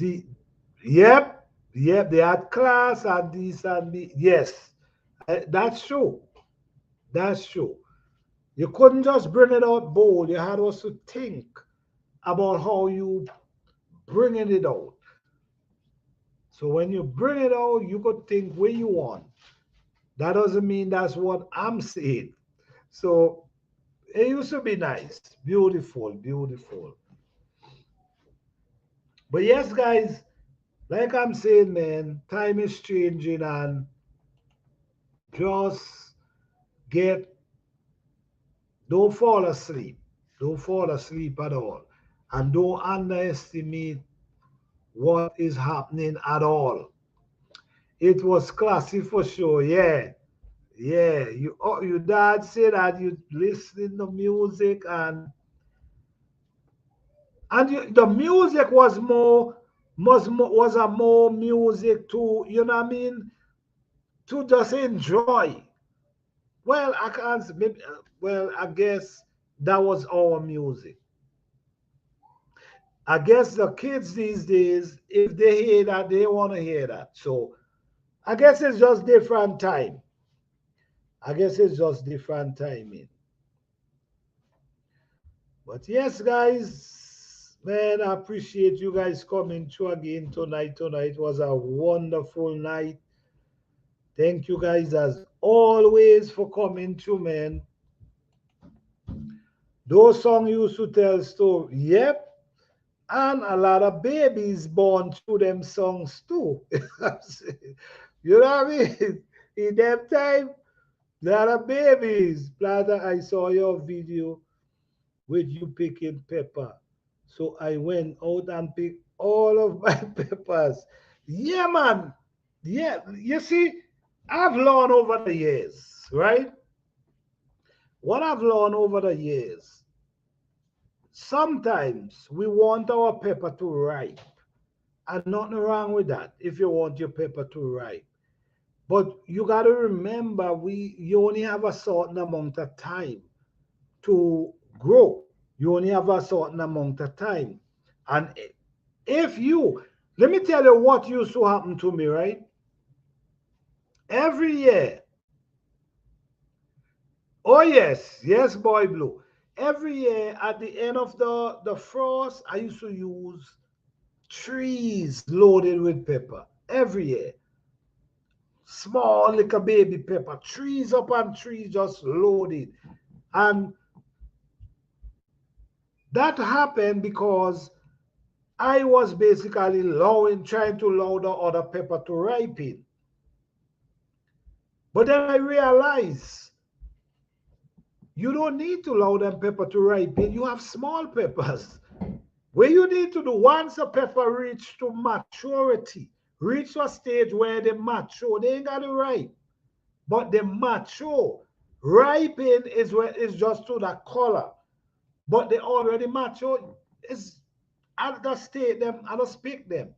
yep, yep, they had class and this and the yes. That's true. That's true. You couldn't just bring it out bold. You had also think about how you bringing it out. So when you bring it out, you could think where you want. That doesn't mean that's what I'm saying. So it used to be nice, beautiful, beautiful. But yes, guys, like I'm saying, man, time is changing and just get, don't fall asleep. Don't fall asleep at all. And don't underestimate what is happening at all. It was classy for sure, yeah. Yeah, your dad said that you listening to music and the music was a more music to to just enjoy. Well, I can't maybe well I guess that was our music. I guess the kids these days, if they hear that, they want to hear that. So I guess it's just different time. I guess it's just different timing. But yes, guys, man, I appreciate you guys coming through again tonight. Tonight was a wonderful night. Thank you guys as always for coming through, man. Those songs used to tell story. Yep. And a lot of babies born through them songs too. You know what I mean? In them time, a lot of babies. Plata, I saw your video with you picking pepper. So I went out and picked all of my peppers. Yeah, man. Yeah, you see, I've learned over the years, right? What I've learned over the years, sometimes we want our pepper to ripe, and nothing wrong with that if you want your pepper to ripe. But you got to remember, you only have a certain amount of time to grow. You only have a certain amount of time. And if you, let me tell you what used to happen to me, right? Every year, oh yes, yes, boy blue. Every year at the end of the frost, I used to use trees loaded with pepper every year. small little baby pepper, trees upon trees just loaded. And that happened because I was basically trying to allow the other pepper to ripen. But then I realized you don't need to allow them pepper to ripen. You have small peppers. What you need to do, once a pepper reach to maturity, reach to a stage where they mature, they ain't got to ripe, but they mature. Ripen is where it's just to the color, but they already mature. It's I just take them, I just pick them.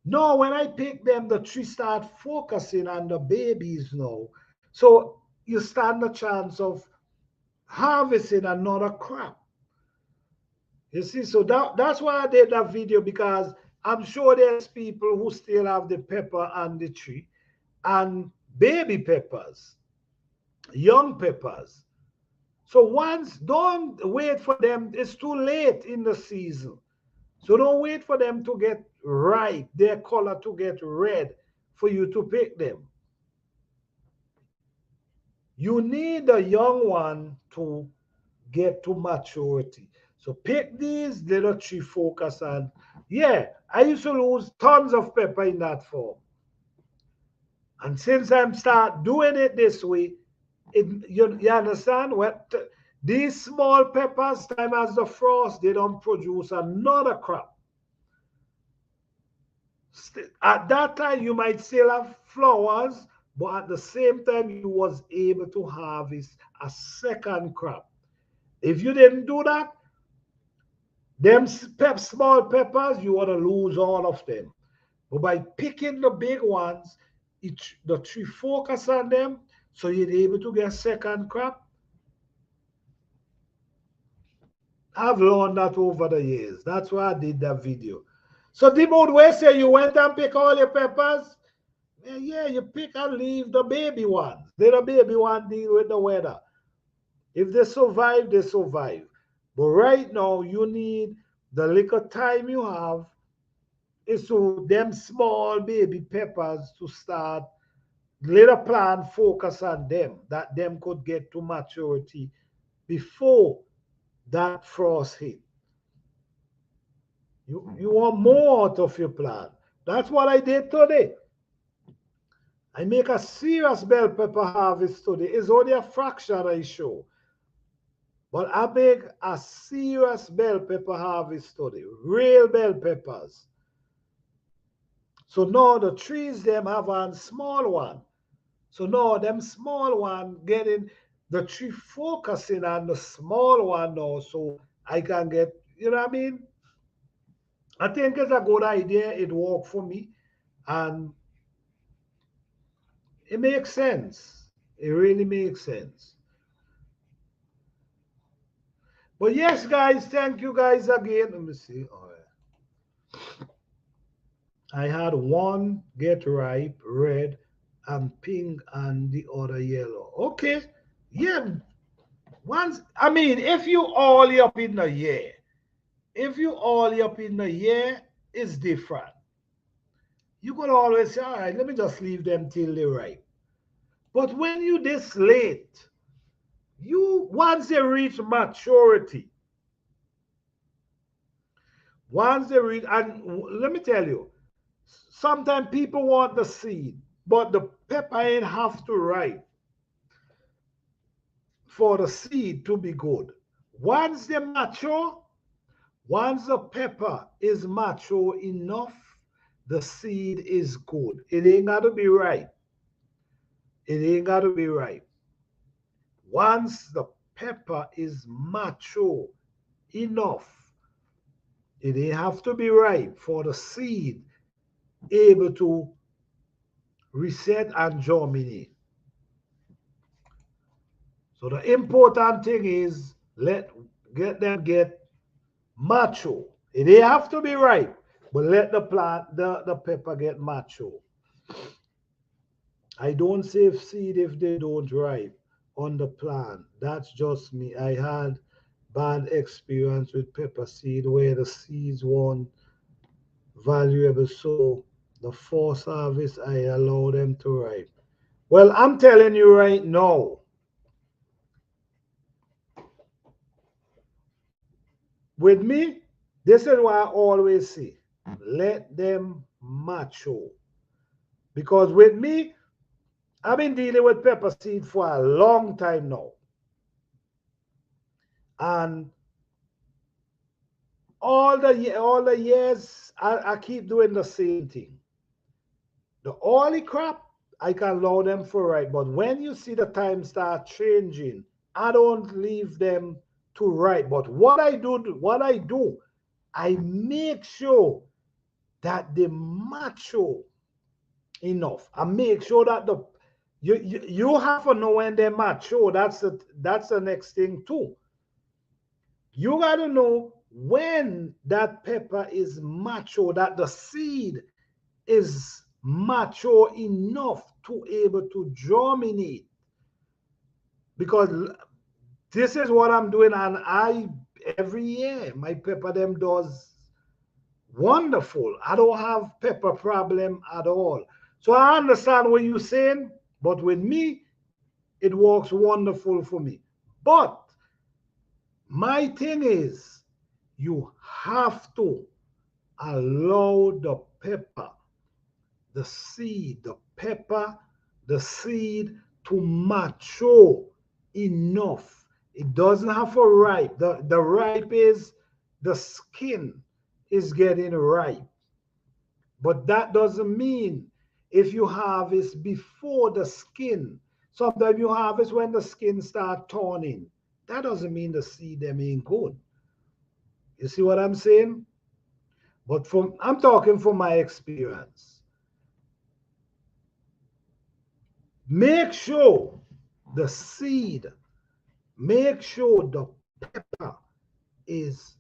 No, when I pick them, the tree start focusing on the babies now. So you stand a chance of harvesting another crop. You see, so that's why I did that video, because I'm sure there's people who still have the pepper on the tree and baby peppers, young peppers. So once, don't wait for them. It's too late in the season. So don't wait for them to get ripe, their color to get red for you to pick them. You need the young one to get to maturity. So pick these little tree focus, and yeah, I used to lose tons of pepper in that form. And since I'm start doing it this way, you understand what these small peppers, time as the frost, they don't produce another crop. At that time, you might still have flowers, but at the same time, you was able to harvest a second crop. If you didn't do that, them small peppers, you want to lose all of them. But by picking the big ones, the tree focus on them, so you're able to get second crop. I've learned that over the years. That's why I did that video. So Dimod, where say you went and pick all your peppers? Yeah, you pick and leave the baby ones. Let the baby one deal with the weather. If they survive, they survive. But right now, you need the little time you have is to them small baby peppers to start. Let a plant focus on them, that them could get to maturity before that frost hit. You want more out of your plant. That's what I did today. I make a serious bell pepper harvest today. It's only a fraction I show. But I make a serious bell pepper harvest today. Real bell peppers. So now the trees them have a small one. So now them small one getting the tree focusing on the small one now, so I can get, you know what I mean? I think it's a good idea. It worked for me, and it makes sense. It really makes sense. But yes, guys, thank you guys again. Let me see. All right. I had one get ripe, red, and pink, and the other yellow. Okay. Yeah. Once, I mean, if you all up in the year, it's different. You could always say, all right, let me just leave them till they ripe. But when you this late, once they reach maturity, and let me tell you, sometimes people want the seed, but the pepper ain't have to ripe for the seed to be good. Once they mature, once the pepper is mature enough, the seed is good. It ain't got to be ripe. It ain't got to be ripe. Once the pepper is mature enough, it ain't have to be ripe for the seed able to reset and germinate. So the important thing is get them mature. It ain't have to be ripe, but let the plant, the pepper get mature. I don't save seed if they don't ripe on the plant. That's just me. I had bad experience with pepper seed where the seeds weren't valuable. So the first harvest, I allow them to ripe. Well, I'm telling you right now, with me, this is why I always say, let them mature. Because with me, I've been dealing with pepper seed for a long time now. And all the years, I keep doing the same thing. The oily crop, I can allow them for right. But when you see the time start changing, I don't leave them to right. But what I do, I make sure that they mature enough. I make sure that you have to know when they're mature. That's the next thing too. You gotta know when that pepper is mature, that the seed is mature enough to able to germinate. Because this is what I'm doing, and I every year my pepper them does wonderful. I don't have pepper problem at all. So I understand what you're saying, but with me, it works wonderful for me. But my thing is, you have to allow the pepper, the seed, the pepper, the seed to mature enough. It doesn't have to ripe. The ripe is the skin is getting ripe. But that doesn't mean if you harvest before the skin. Sometimes you harvest when the skin start turning. That doesn't mean the seed them ain't good. You see what I'm saying? But from I'm talking from my experience. Make sure the seed, make sure the pepper is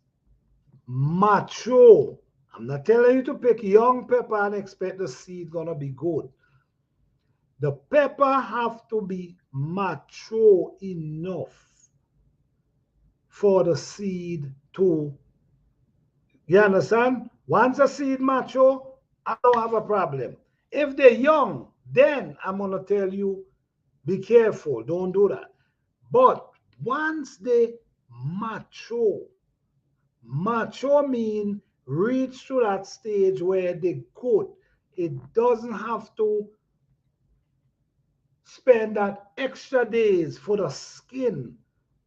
mature. I'm not telling you to pick young pepper and expect the seed gonna be good. The pepper have to be mature enough for the seed to, you understand? Once a seed mature, I don't have a problem. If they're young, then I'm gonna tell you, be careful, don't do that. But once they mature, mature mean reach to that stage where they good. It doesn't have to spend that extra days for the skin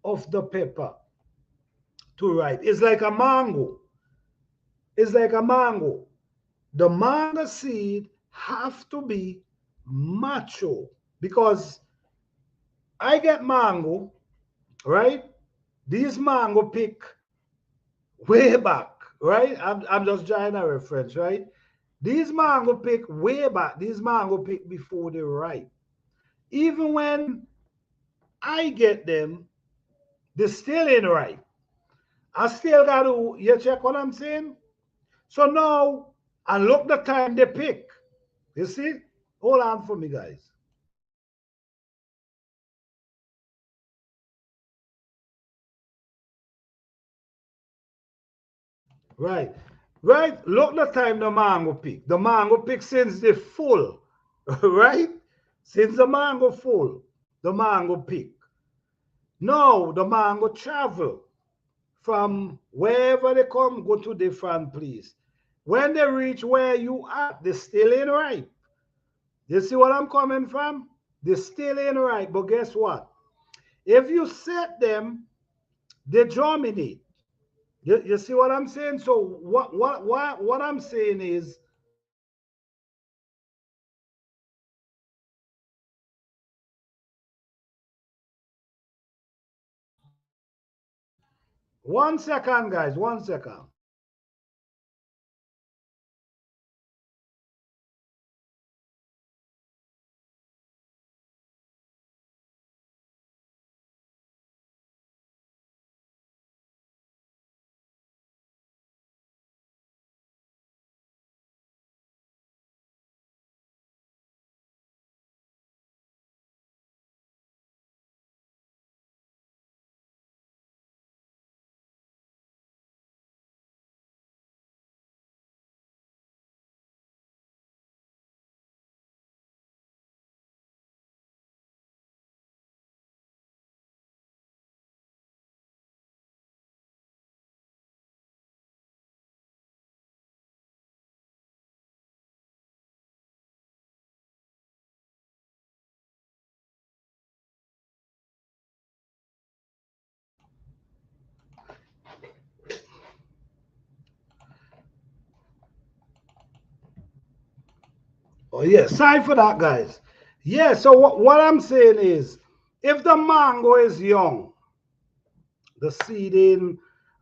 of the pepper to ripe. It's like a mango. It's like a mango. The mango seed have to be mature because I get mango, right? These mango pick way back, right? I'm just trying a reference, right? These mango pick way back. These mango pick before they ripe. Even when I get them, they still ain't ripe. I still got to, you check what I'm saying? So now, and look the time they pick. You see? Hold on for me, guys. Right. Right. Look the time the mango pick. The mango pick since they full. Right? Since the mango full, the mango pick. Now the mango travel from wherever they come, go to different place. When they reach where you are, they still ain't ripe. You see what I'm coming from? They still ain't ripe. But guess what? If you set them, they germinate. You see what I'm saying? So what I'm saying is, one second, guys, one second. Yeah, sorry for that, guys. Yeah, so what I'm saying is, if the mango is young, the seeding,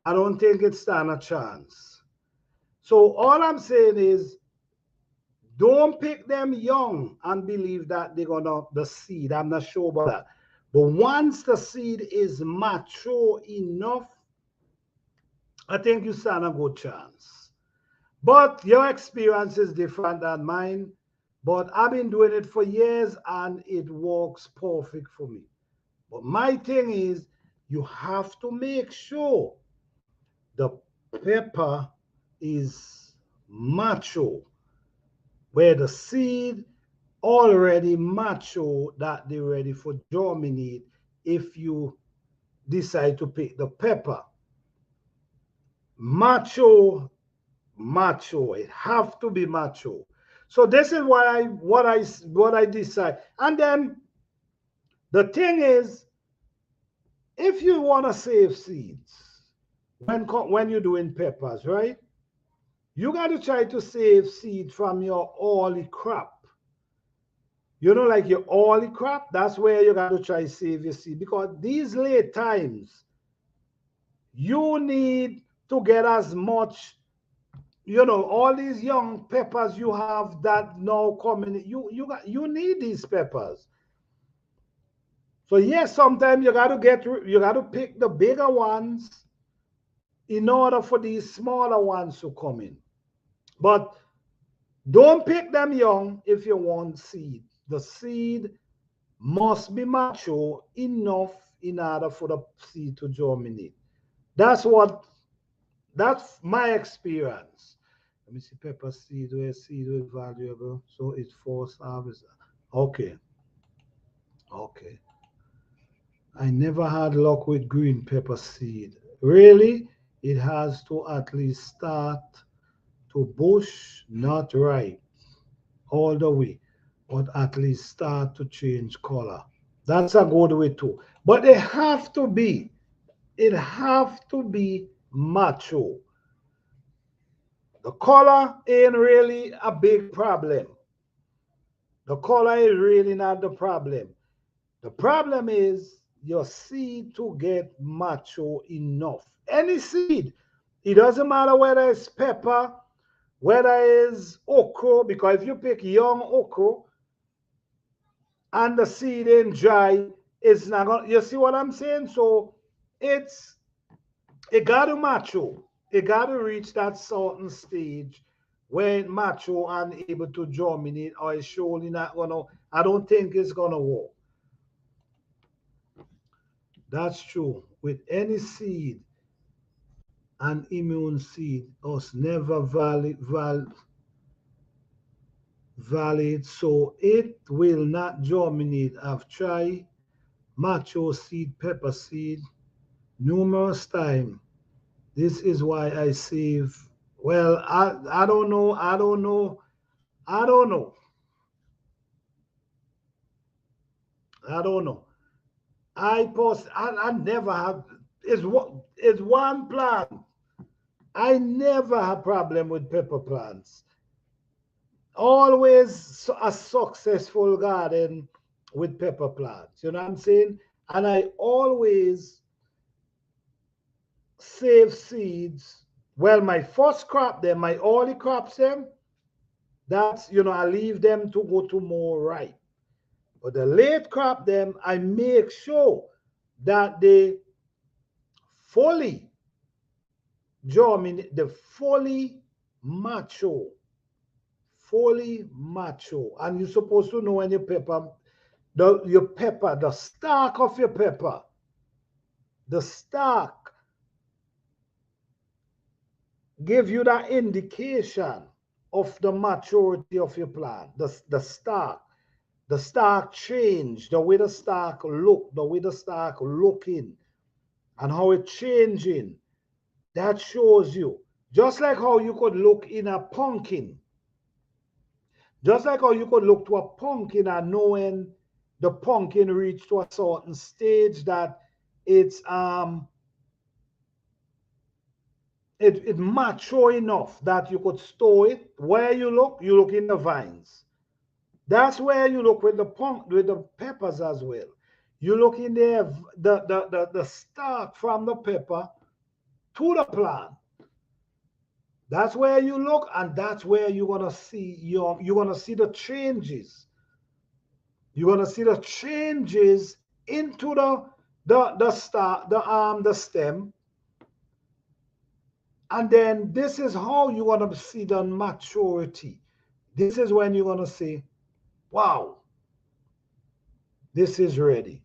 I don't think it stand a chance. So all I'm saying is, don't pick them young and believe that they're gonna the seed. I'm not sure about that. But once the seed is mature enough, I think you stand a good chance. But your experience is different than mine. But I've been doing it for years and it works perfect for me. But my thing is, you have to make sure the pepper is mature, where the seed already mature that they're ready for germinate if you decide to pick the pepper. Mature, mature. It have to be mature. So this is what I decide. And then the thing is, if you want to save seeds when you're doing peppers, right? You got to try to save seed from your early crop. You know, like your early crop, that's where you got to try to save your seed because these late times, you need to get as much, all these young peppers you have that now coming. You need these peppers. So yes, sometimes you got to pick the bigger ones in order for these smaller ones to come in. But don't pick them young if you want seed. The seed must be mature enough in order for the seed to germinate. That's that's my experience. Let me see pepper seed is valuable. So it's forced harvest. Okay. Okay. I never had luck with green pepper seed. Really? It has to at least start to bush, not ripe all the way, but at least start to change color. That's a good way too. But it have to be mature. The color ain't really a big problem. The color is really not the problem. The problem is your seed to get mature enough. Any seed, it doesn't matter whether it's pepper, whether it's okra, because if you pick young okra and the seed ain't dry, it's not gonna. You see what I'm saying? So it's it got to mature. It got to reach that certain stage where it mature and able to germinate, or it's surely not gonna. I don't think it's gonna work. That's true. With any seed, an immune seed was never valid, so it will not germinate. I've tried macho seed, pepper seed numerous times. This is why I save. Well, I don't know. I don't know. I don't know. I don't know. I never have. It's one plant. I never have problem with pepper plants. Always a successful garden with pepper plants. You know what I'm saying? And I always save seeds. Well, my first crop, them, my early crops, them, that's, I leave them to go to more ripe. But the late crop, them, I make sure that they fully germinate, the fully mature. And you're supposed to know when your pepper, the stalk of your pepper, the stalk give you that indication of the maturity of your plant. The stalk change, the way the stalk look, the way the stalk looking, and how it changing. That shows you. Just like how you could look in a pumpkin. Just like how you could look to a pumpkin and knowing the pumpkin reached to a certain stage that it's it mature enough that you could store it. Where you look in the vines. That's where you look with the peppers as well. You look in there, the stalk from the pepper to the plant. That's where you look, and that's where you're gonna see the changes. You're gonna see the changes into the stem, and then this is how you're gonna see the maturity. This is when you're gonna say, "Wow, this is ready."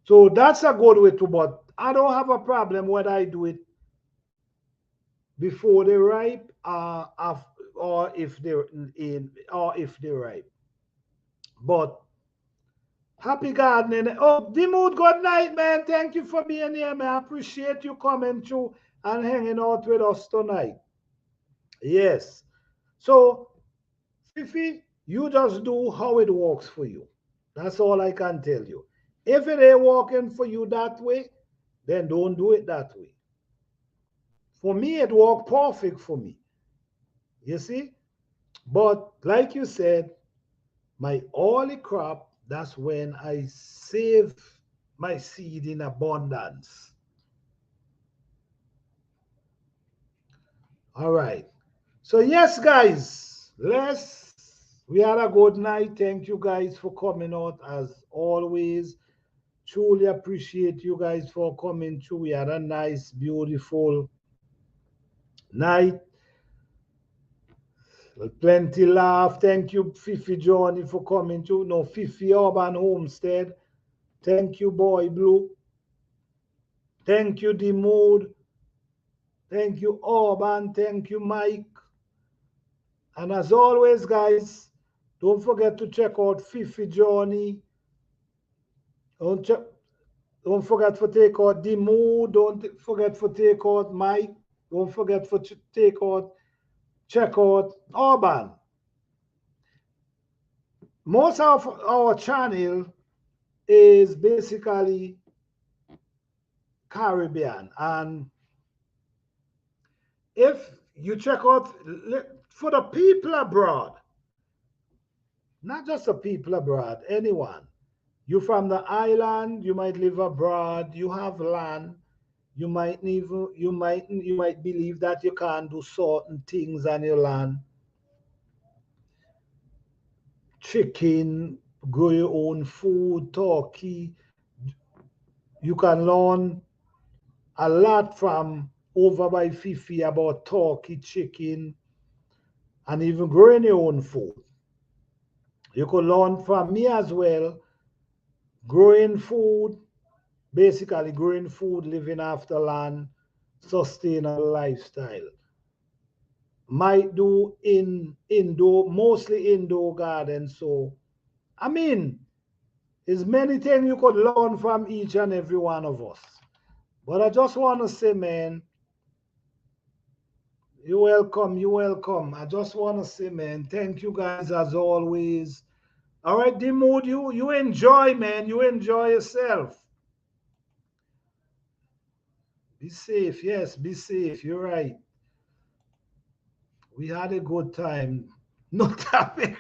So that's a good way to. But I don't have a problem whether I do it before they ripe, or if they're ripe. But happy gardening. Oh, Dimut, good night, man. Thank you for being here, man. I appreciate you coming through and hanging out with us tonight. Yes. So, Fifi, you just do how it works for you. That's all I can tell you. If it ain't working for you that way, then don't do it that way. For me, it worked perfect for me. You see? But like you said, my early crop, that's when I save my seed in abundance. All right. So yes, guys, we had a good night. Thank you guys for coming out as always. Truly appreciate you guys for coming through. We had a nice, beautiful night. Plenty laugh. Thank you, Fifi Johnny, for coming through. No, Fifi Urban Homestead. Thank you, Boy Blue. Thank you, D Mood. Thank you, Urban. Thank you, Mike. And as always, guys, don't forget to check out Fifi Johnny. Don't, check, don't forget to take out D Mood. Don't forget to take out Mike. Don't forget to check out Urban. Most of our channel is basically Caribbean. And if you check out for the people abroad, not just the people abroad, anyone. You from the island, you might live abroad, you have land, you might believe that you can't do certain things on your land. Chicken, grow your own food, turkey. You can learn a lot from over by Fifi about turkey, chicken, and even growing your own food. You could learn from me as well, growing food, basically growing food, living after land, sustainable lifestyle. Might do in indoor, mostly indoor garden. So, I mean, there's many things you could learn from each and every one of us. But I just want to say, man, you're welcome. You're welcome. I just want to say, man, thank you guys as always. All right, D-Mood, you enjoy, man. You enjoy yourself. Be safe. Yes, be safe. You're right. We had a good time. No topic.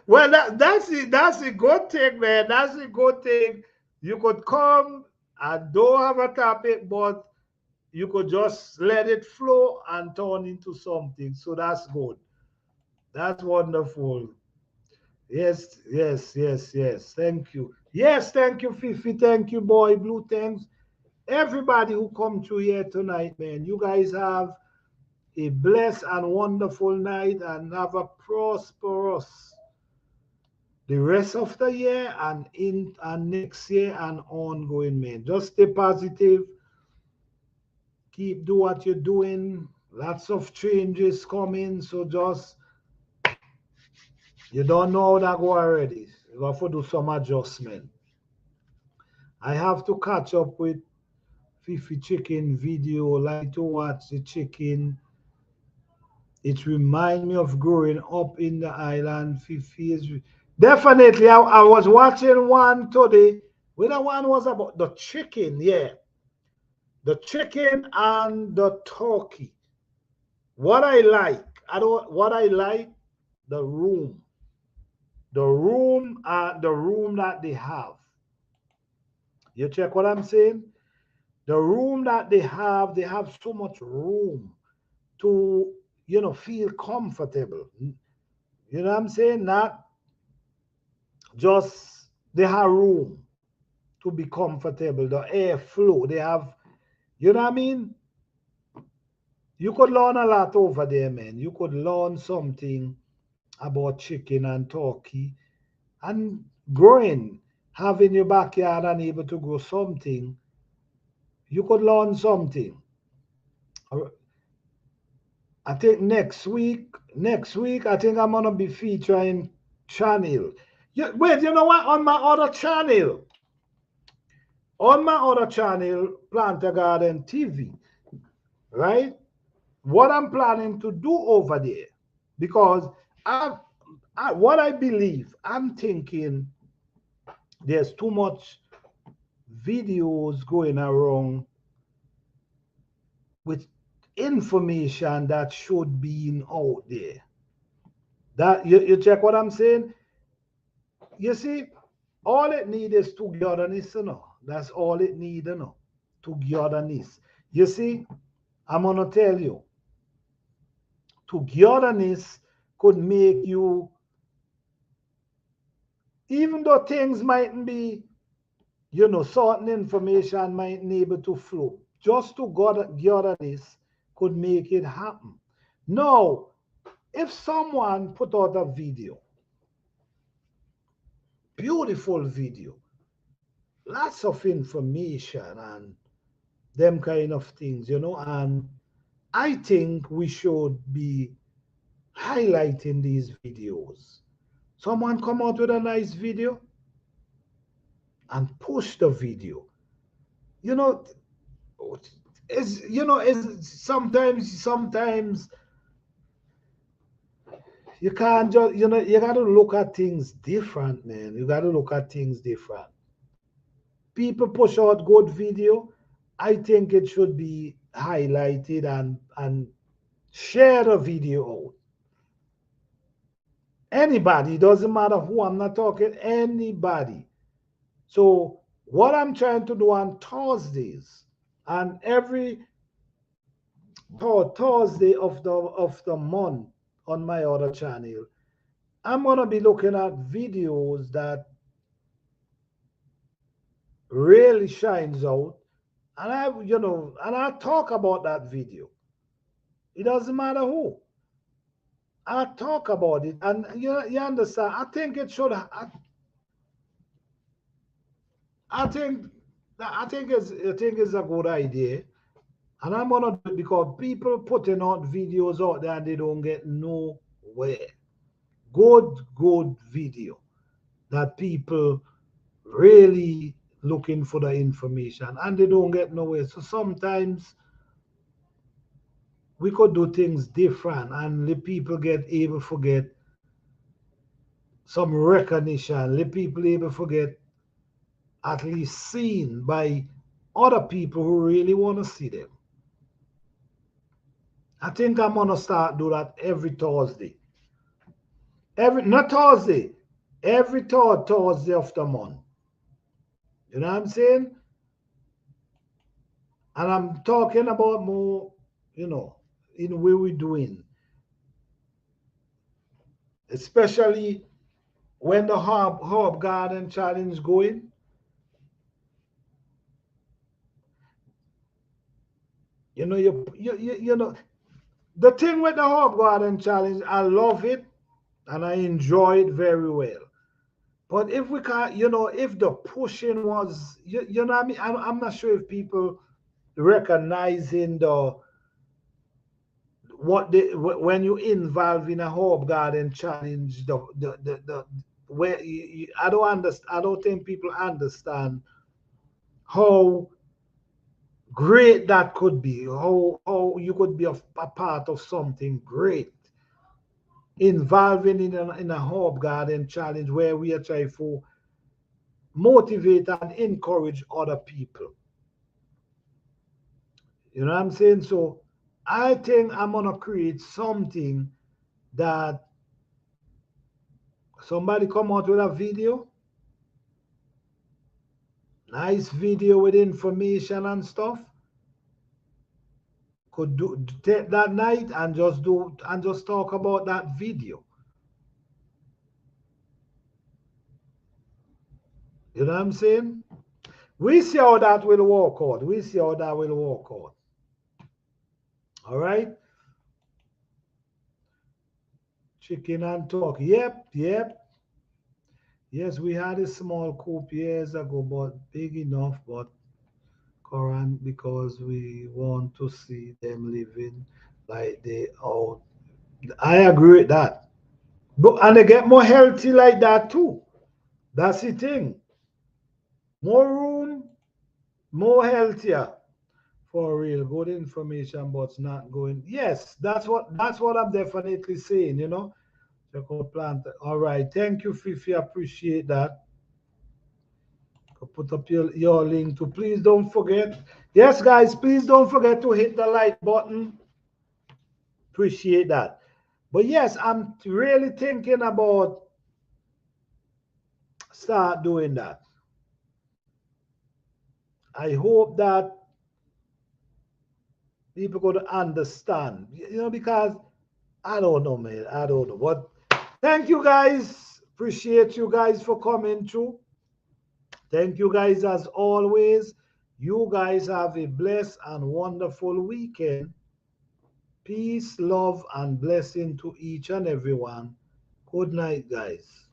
Well, that's a good thing, man. That's a good thing. You could come and don't have a topic, but you could just let it flow and turn into something. So that's good. That's wonderful. Yes, yes, yes, yes. Thank you. Yes, thank you, Fifi. Thank you, Boy Blue. Thanks. Everybody who come through here tonight, man. You guys have a blessed and wonderful night and have a prosperous the rest of the year and next year and ongoing, man. Just stay positive. Keep do what you're doing. Lots of changes coming. So just you don't know how that go already. You have to do some adjustment. I have to catch up with Fifi chicken video. Like to watch the chicken. It reminds me of growing up in the island. Fifi is definitely. I was watching one today. Whether one was about the chicken, yeah, the chicken and the turkey. What I like, I don't. What I like, the room. the room that they have. You check what I'm saying? The room that they have so much room to, feel comfortable. You know what I'm saying? Not just they have room to be comfortable, the air flow. They have, you know what I mean? You could learn a lot over there, man. You could learn something about chicken and turkey and growing, having your backyard and able to grow something. You could learn something. I think next week, I think I'm gonna be featuring channel. Yeah, wait, you know what? On my other channel, Planter Garden TV, right? What I'm planning to do over there, because what I believe, I'm thinking there's too much videos going around with information that should be out there. That you check what I'm saying? You see, all it needs is togetherness, That's all it needs, Togetherness. You see, I'm gonna tell you, togetherness could make you, even though things mightn't be, certain information mightn't able to flow. Just togetherness could make it happen. Now, if someone put out a video, beautiful video, lots of information and them kind of things, and I think we should be highlighting these videos. Someone come out with a nice video and push the video. You know, it's sometimes you can't just, you got to look at things different, man. You got to look at things different. People push out good video. I think it should be highlighted and share the video out. Anybody, doesn't matter who, I'm not talking anybody. So what I'm trying to do on Thursdays, and every Thursday of the month on my other channel, I'm gonna be looking at videos that really shines out, and I talk about that video. It doesn't matter who. I talk about it, and you understand. I think I think it's a good idea, and I'm gonna do it because people putting out videos out there and they don't get nowhere. Good video that people really looking for the information and they don't get nowhere. So sometimes we could do things different and the people get able forget some recognition. The people able forget at least seen by other people who really want to see them. I think I'm gonna start do that every Thursday. Every not Thursday, every third Thursday of the month. You know what I'm saying? And I'm talking about more, in the way we're doing, especially when the Herb Garden Challenge going. You know, the thing with the Herb Garden Challenge, I love it and I enjoy it very well. But if we can't, if the pushing was, you know what I mean? I'm not sure if people recognizing when you involve in a Herb Garden Challenge, the where I don't understand. I don't think people understand how great that could be. How you could be a part of something great, involving in a Herb Garden Challenge where we are trying to motivate and encourage other people. You know what I'm saying? So I think I'm gonna create something that Somebody come out with a video. Nice video with information and stuff. Could do take that night and just talk about that video. You know what I'm saying? We see how that will work out. We see how that will work out. All right. Chicken and talk. Yep. Yes, we had a small coop years ago, but big enough, but current because we want to see them living like they out. I agree with that. But and they get more healthy like that too. That's the thing. More room, more healthier. For real, good information, but it's not going. Yes, that's what I'm definitely saying, you know. Check out plant. All right. Thank you, Fifi. Appreciate that. Put up your link to please don't forget. Yes, guys, please don't forget to hit the like button. Appreciate that. But yes, I'm really thinking about start doing that. I hope that people could understand, you know, because I don't know, man. I don't know. But thank you guys. Appreciate you guys for coming through. Thank you guys as always. You guys have a blessed and wonderful weekend. Peace, love, and blessing to each and everyone. Good night, guys.